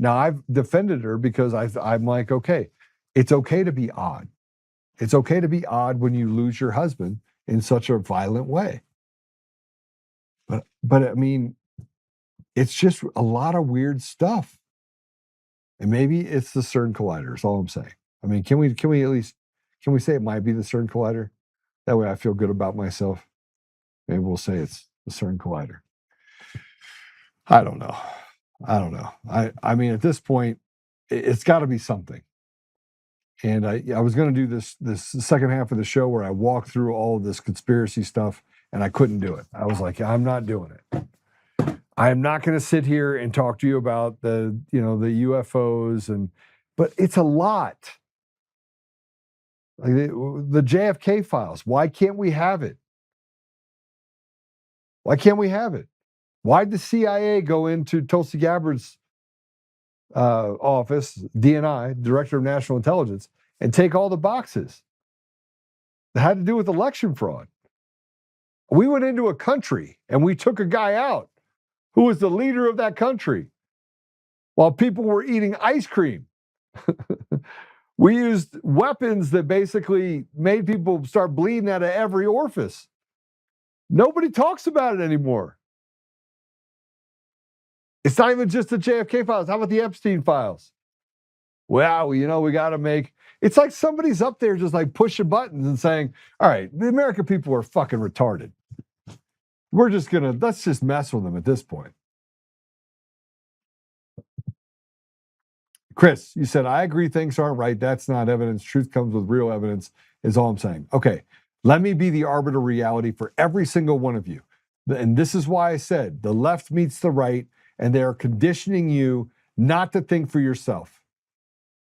Now, I've defended her because I'm like, okay, it's okay to be odd. It's okay to be odd when you lose your husband in such a violent way. But I mean, it's just a lot of weird stuff. And maybe it's the CERN collider, is all I'm saying. I mean, can we at least, can we say it might be the CERN collider? That way I feel good about myself. Maybe we'll say it's the CERN collider. I don't know. I mean, at this point, it's got to be something. And I was going to do this second half of the show where I walk through all of this conspiracy stuff, and I couldn't do it. I was like, I'm not doing it. I am not going to sit here and talk to you about the UFOs but it's a lot. Like the JFK files. Why can't we have it? Why can't we have it? Why'd the CIA go into Tulsi Gabbard's office, DNI, Director of National Intelligence, and take all the boxes that had to do with election fraud? We went into a country and we took a guy out who was the leader of that country while people were eating ice cream. We used weapons that basically made people start bleeding out of every orifice. Nobody talks about it anymore. It's not even just the JFK files. How about the Epstein files? Well, we got to make... It's like somebody's up there just like pushing buttons and saying, all right, the American people are fucking retarded. Let's just mess with them at this point. Chris, you said, I agree things aren't right. That's not evidence. Truth comes with real evidence, is all I'm saying. Okay, let me be the arbiter of reality for every single one of you. And this is why I said the left meets the right, and they are conditioning you not to think for yourself.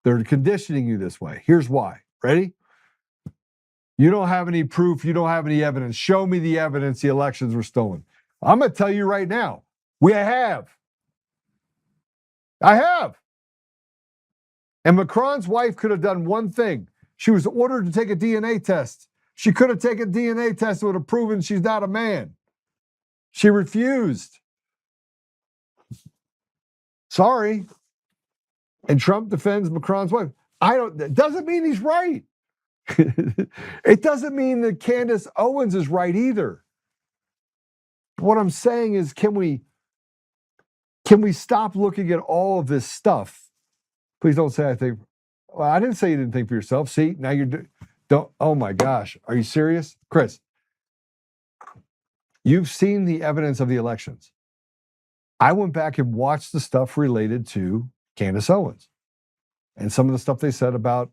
They're conditioning you this way. Here's why. Ready? You don't have any proof. You don't have any evidence. Show me the evidence the elections were stolen. I'm going to tell you right now, I have. And Macron's wife could have done one thing. She was ordered to take a DNA test. She could have taken a DNA test that would have proven she's not a man. She refused. Sorry. And Trump defends Macron's wife. That doesn't mean he's right. It doesn't mean that Candace Owens is right either. What I'm saying is, can we stop looking at all of this stuff? Please don't say I think. Well, I didn't say you didn't think for yourself. See, now don't. Oh my gosh, are you serious, Chris? You've seen the evidence of the elections. I went back and watched the stuff related to Candace Owens and some of the stuff they said about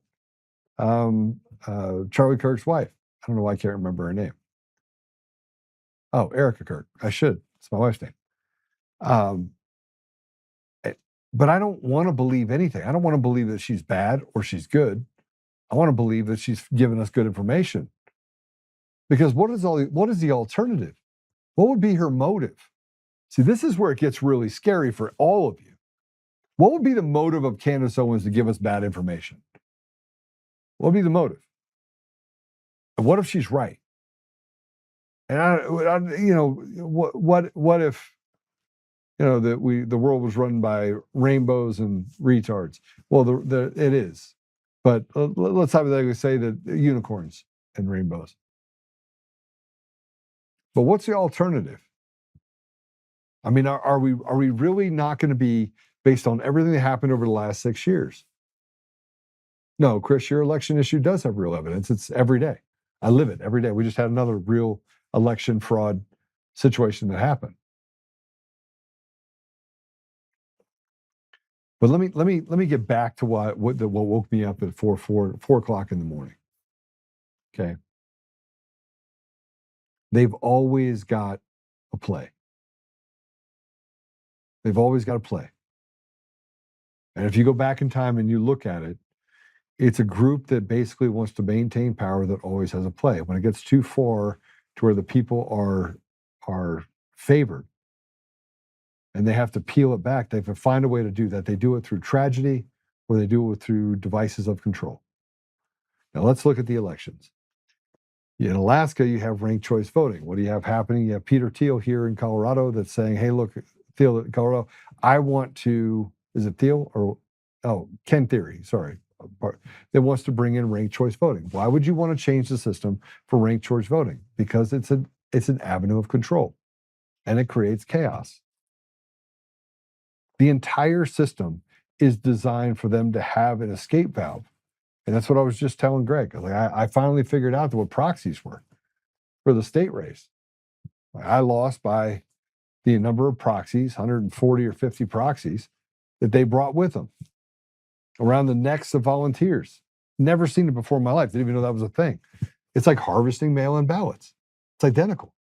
Charlie Kirk's wife. I don't know why I can't remember her name. Oh, Erica Kirk. I should. It's my wife's name. But I don't want to believe anything. I don't want to believe that she's bad or she's good. I want to believe that she's given us good information. Because what is the alternative? What would be her motive? See, this is where it gets really scary for all of you. What would be the motive of Candace Owens to give us bad information? What would be the motive? And what if she's right? And what if the world was run by rainbows and retards? Well, it is, but let's hypothetically say that unicorns and rainbows. But what's the alternative? I mean, are we really not going to be based on everything that happened over the last 6 years? No, Chris, your election issue does have real evidence. It's every day. I live it every day. We just had another real election fraud situation that happened. But let me get back to what woke me up at 4 o'clock in the morning. Okay. They've always got a play. They've always got a play. And if you go back in time and you look at it, it's a group that basically wants to maintain power that always has a play. When it gets too far to where the people are favored and they have to peel it back, they have to find a way to do that. They do it through tragedy or they do it through devices of control. Now let's look at the elections. In Alaska, you have ranked choice voting. What do you have happening? You have Peter Thiel here in Colorado that's saying, hey, look, Thiel in Colorado, I want to, is it Thiel or, Ken Theory, sorry. That wants to bring in ranked choice voting. Why would you want to change the system for ranked choice voting? Because it's an avenue of control and it creates chaos. The entire system is designed for them to have an escape valve. And that's what I was just telling Greg. I finally figured out what proxies were for the state race. I lost by the number of proxies, 140 or 50 proxies that they brought with them around the necks of volunteers. Never seen it before in my life. Didn't even know that was a thing. It's like harvesting mail-in ballots. It's identical.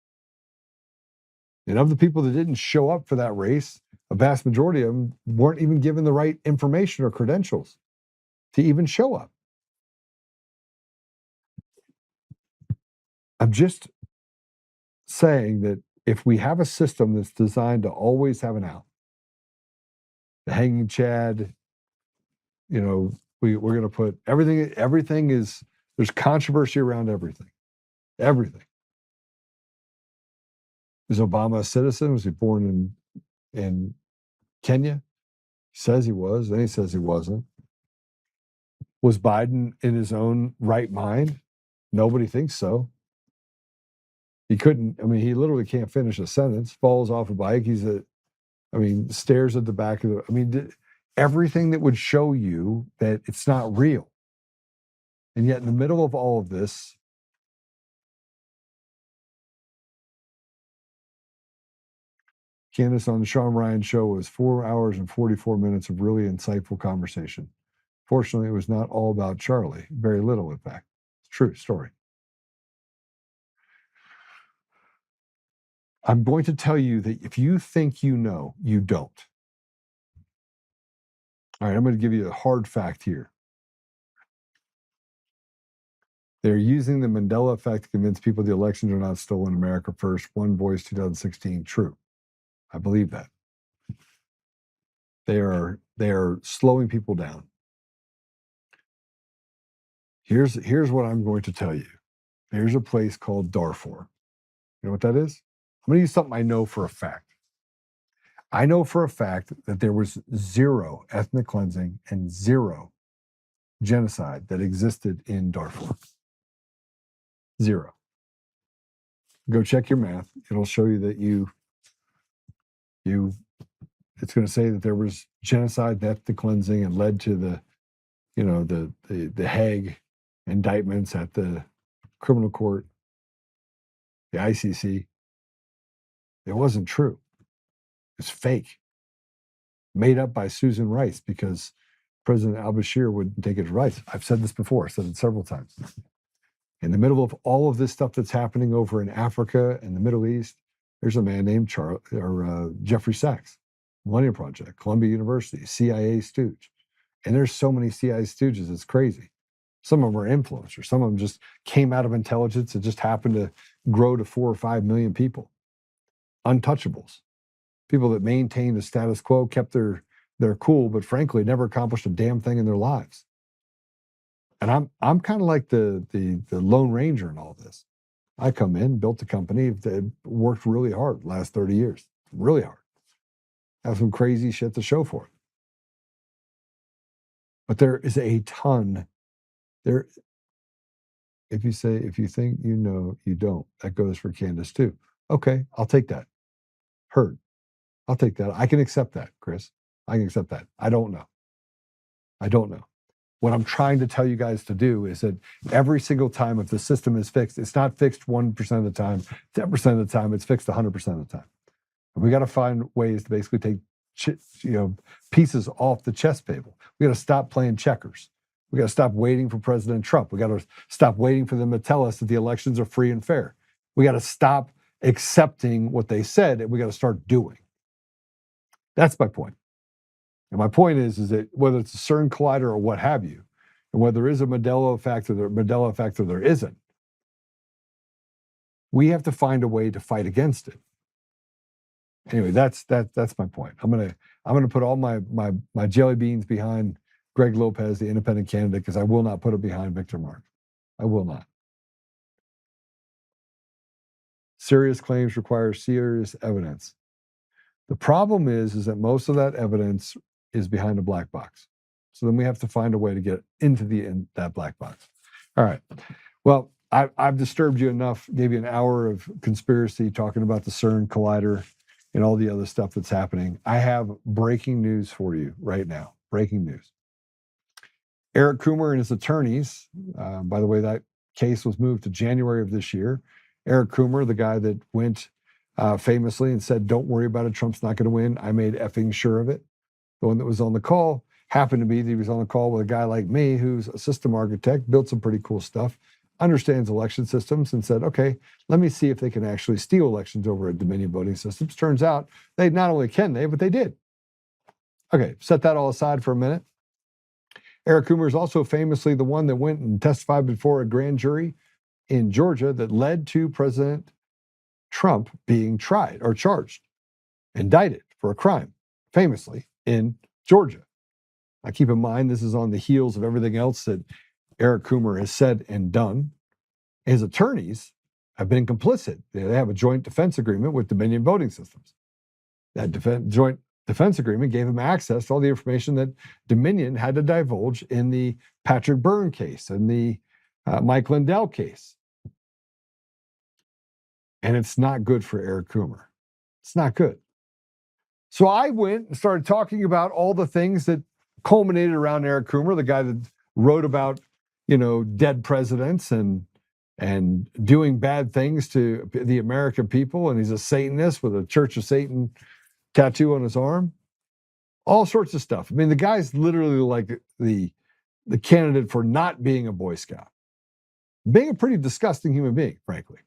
And of the people that didn't show up for that race, a vast majority of them weren't even given the right information or credentials to even show up. I'm just saying that if we have a system that's designed to always have an out, the hanging Chad, we're going to put everything is, there's controversy around everything. Everything. Is Obama a citizen? Was he born in Kenya? He says he was, then he says he wasn't. Was Biden in his own right mind? Nobody thinks so. He couldn't, he literally can't finish a sentence, falls off a bike. Stares at the back of everything that would show you that it's not real. And yet in the middle of all of this, Candace on the Sean Ryan show was 4 hours and 44 minutes of really insightful conversation. Fortunately, it was not all about Charlie. Very little, in fact. It's a true story. I'm going to tell you that if you think you know, you don't. All right, I'm going to give you a hard fact here. They're using the Mandela effect to convince people the elections are not stolen. America first. One voice, 2016. True. I believe that. They are slowing people down. Here's what I'm going to tell you. There's a place called Darfur. You know what that is? I'm going to use something I know for a fact. I know for a fact that there was zero ethnic cleansing and zero genocide that existed in Darfur. Zero. Go check your math. It'll show you that it's going to say that there was genocide, ethnic cleansing, and led to the Hague indictments at the criminal court, the ICC. It wasn't true. It's fake. Made up by Susan Rice because President al-Bashir wouldn't take advice. I've said this before. I've said it several times. In the middle of all of this stuff that's happening over in Africa and the Middle East, there's a man named Jeffrey Sachs, Millennium Project, Columbia University, CIA stooge. And there's so many CIA stooges, it's crazy. Some of them are influencers. Some of them just came out of intelligence and just happened to grow to 4 or 5 million people. Untouchables. People that maintained the status quo, kept their cool, but frankly never accomplished a damn thing in their lives. And I'm kind of like the Lone Ranger in all this. I come in, built a company that worked really hard the last 30 years. Really hard. Have some crazy shit to show for it. But there is a ton. There, if you think you know, you don't. That goes for Candace too. Okay, I'll take that. Heard. I'll take that. I can accept that, Chris. I can accept that. I don't know. What I'm trying to tell you guys to do is that every single time if the system is fixed, it's not fixed 1% of the time, 10% of the time, it's fixed 100% of the time. And we got to find ways to basically take pieces off the chess table. We got to stop playing checkers. We got to stop waiting for President Trump. We got to stop waiting for them to tell us that the elections are free and fair. We got to stop accepting what they said, and we got to start doing. That's my point. And my point is that whether it's a CERN collider or what have you, and whether there is a Mandela effect or there isn't, we have to find a way to fight against it. Anyway, that's my point. I'm gonna put all my jelly beans behind Greg Lopez, the independent candidate, because I will not put it behind Victor Mark. I will not. Serious claims require serious evidence. The problem is that most of that evidence is behind a black box. So then we have to find a way to get into that black box. All right. Well, I've disturbed you enough, gave you an hour of conspiracy talking about the CERN collider and all the other stuff that's happening. I have breaking news for you right now. Breaking news. Eric Coomer and his attorneys, by the way, that case was moved to January of this year. Eric Coomer, the guy that went famously and said, "Don't worry about it, Trump's not going to win. I made effing sure of it." The one that was on the call happened to be that he was on the call with a guy like me who's a system architect, built some pretty cool stuff, understands election systems, and said, okay, let me see if they can actually steal elections over at Dominion voting systems. Turns out they not only can they, but they did. Okay, set that all aside for a minute. Eric Coomer is also famously the one that went and testified before a grand jury in Georgia that led to President Trump being tried or charged, indicted for a crime, famously in Georgia. Now, keep in mind, this is on the heels of everything else that Eric Coomer has said and done. His attorneys have been complicit. They have a joint defense agreement with Dominion Voting Systems. That joint defense agreement gave him access to all the information that Dominion had to divulge in the Patrick Byrne case and the Mike Lindell case. And it's not good for Eric Coomer. It's not good. So I went and started talking about all the things that culminated around Eric Coomer, the guy that wrote about, dead presidents and doing bad things to the American people. And he's a Satanist with a Church of Satan tattoo on his arm. All sorts of stuff. I mean, the guy's literally like the candidate for not being a Boy Scout. Being a pretty disgusting human being, frankly.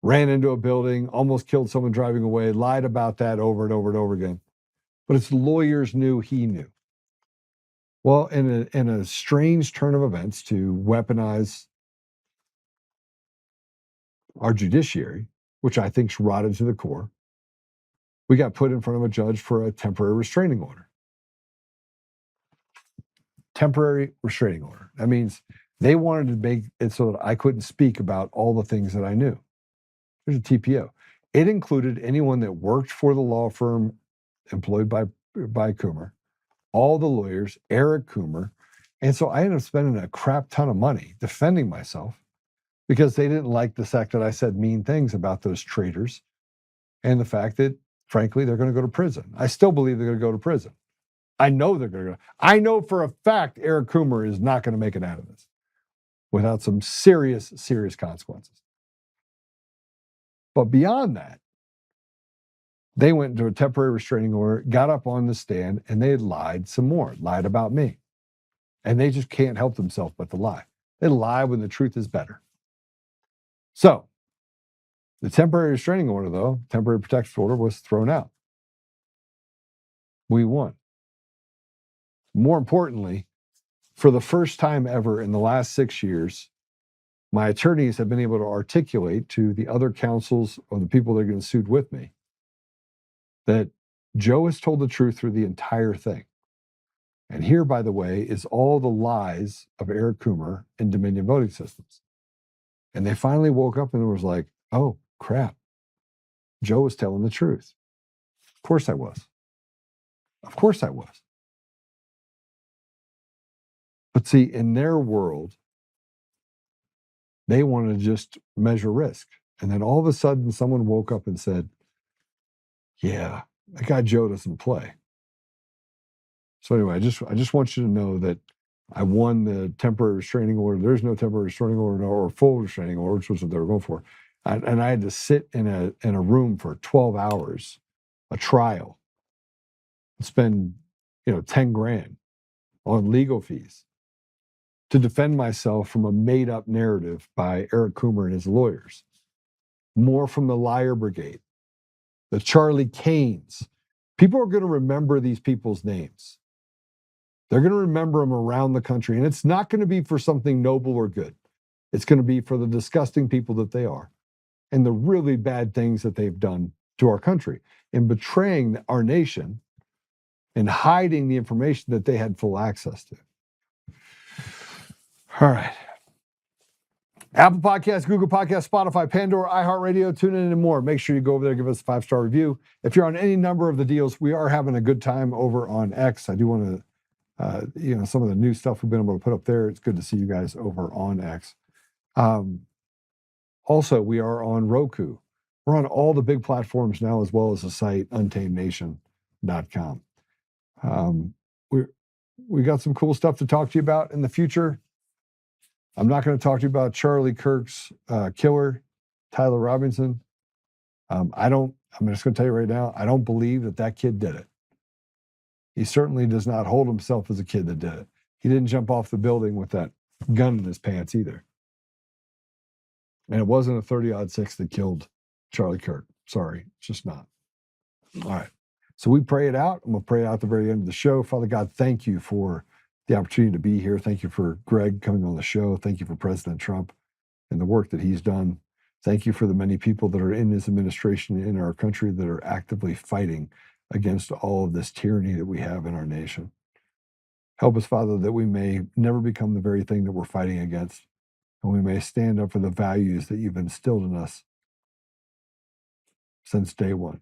Ran into a building, almost killed someone driving away, lied about that over and over and over again. But his lawyers knew he knew. Well, in a strange turn of events to weaponize our judiciary, which I think's rotted to the core, we got put in front of a judge for a temporary restraining order. Temporary restraining order. That means they wanted to make it so that I couldn't speak about all the things that I knew. There's a TPO. It included anyone that worked for the law firm employed by Coomer, all the lawyers, Eric Coomer. And so I ended up spending a crap ton of money defending myself because they didn't like the fact that I said mean things about those traitors and the fact that, frankly, they're going to go to prison. I still believe they're going to go to prison. I know they're going to go. I know for a fact Eric Coomer is not going to make it out of this without some serious, serious consequences. But beyond that, they went into a temporary restraining order, got up on the stand, and they lied some more, lied about me. And they just can't help themselves but to lie. They lie when the truth is better. So, the temporary restraining order, though, temporary protective order, was thrown out. We won. More importantly, For the first time ever in the last 6 years, my attorneys have been able to articulate to the other counsels or the people that are getting sued with me that Joe has told the truth through the entire thing. And here, by the way, is all the lies of Eric Coomer and Dominion Voting Systems. And they finally woke up and was like, oh, crap. Joe was telling the truth. Of course I was. Of course I was. But see, in their world, they want to just measure risk. And then all of a sudden, someone woke up and said, yeah, that guy Joe doesn't play. So anyway, I just want you to know that I won the temporary restraining order. There's no temporary restraining order or full restraining order, which was what they were going for. And I had to sit in a room for 12 hours, a trial, and spend, $10,000 on legal fees to defend myself from a made-up narrative by Eric Coomer and his lawyers. More from the liar brigade, the Charlie Canes. People are going to remember these people's names. They're going to remember them around the country, and it's not going to be for something noble or good. It's going to be for the disgusting people that they are and the really bad things that they've done to our country in betraying our nation and hiding the information that they had full access to. All right. Apple Podcasts, Google Podcasts, Spotify, Pandora, iHeartRadio, TuneIn, and more. Make sure you go over there, give us a 5-star review. If you're on any number of the deals, we are having a good time over on X. I do want to some of the new stuff we've been able to put up there. It's good to see you guys over on X. Also, we are on Roku. We're on all the big platforms now, as well as the site untamednation.com. We got some cool stuff to talk to you about in the future. I'm not going to talk to you about Charlie Kirk's killer, Tyler Robinson. I'm just going to tell you right now, I don't believe that kid did it. He certainly does not hold himself as a kid that did it. He didn't jump off the building with that gun in his pants either. And it wasn't a 30-06 that killed Charlie Kirk. Sorry, it's just not. All right. So we pray it out. I'm going to pray it out at the very end of the show. Father God, thank you for the opportunity to be here. Thank you for Greg coming on the show. Thank you for President Trump and the work that he's done. Thank you for the many people that are in his administration in our country that are actively fighting against all of this tyranny that we have in our nation. Help us, Father, that we may never become the very thing that we're fighting against, and we may stand up for the values that you've instilled in us since day one.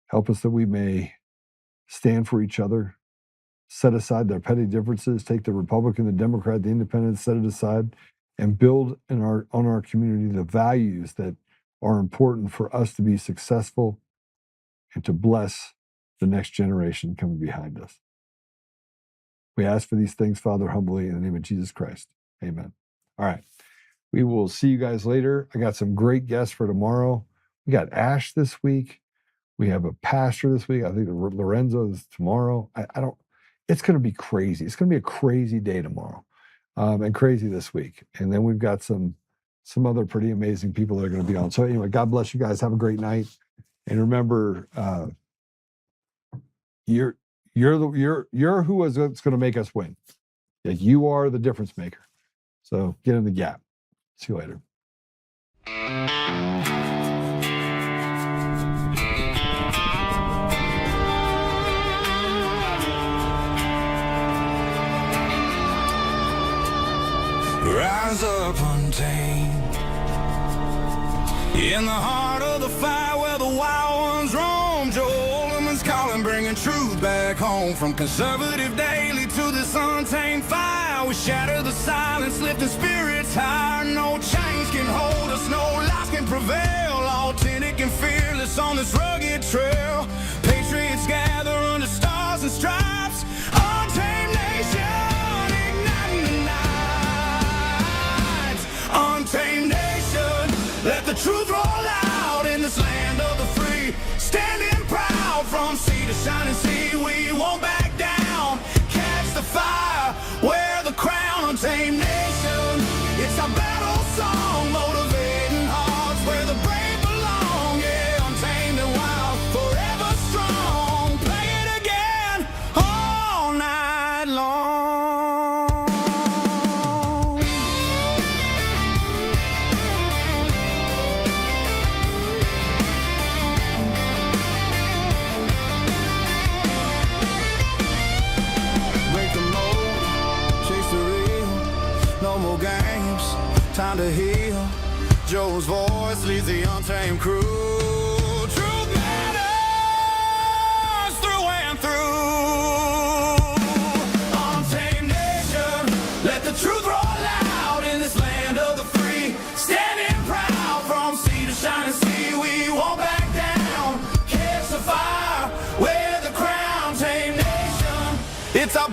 Help us that we may stand for each other, set aside their petty differences, take the Republican, the Democrat, the Independent, set it aside, and build on our community the values that are important for us to be successful and to bless the next generation coming behind us. We ask for these things, Father, humbly in the name of Jesus Christ. Amen. All right. We will see you guys later. I got some great guests for tomorrow. We got Ash this week. We have a pastor this week. I think Lorenzo is tomorrow. It's going to be crazy. It's going to be a crazy day tomorrow and crazy this week. And then we've got some other pretty amazing people that are going to be on. So anyway, God bless you guys. Have a great night. And remember, you're who is going to make us win. Yeah, you are the difference maker. So get in the gap. See you later. Rise up untamed in the heart of the fire where the wild ones roam. Joe Oltmann's calling, bringing truth back home. From conservative daily to this untamed fire, we shatter the silence, lifting spirits higher. No chains can hold us, no lies can prevail. Authentic and fearless on this rugged trail. Patriots gather under stars and stripes. Untamed nation, igniting the night. Untamed nation, let the truth roll out in this land of the free. Standing proud from sea to shining sea, we won't back down. Catch the fire, wear the crown. Untamed nation, it's our battle song, motivating hearts where the brave belong. Yeah, untamed and wild, forever strong. Play it again all night Joe's voice leads the untamed crew. Truth matters through and through. Untamed nation, let the truth roll out in this land of the free. Standing proud from sea to shining sea, we won't back down. Catch the fire, wear the crown, tame nation. It's our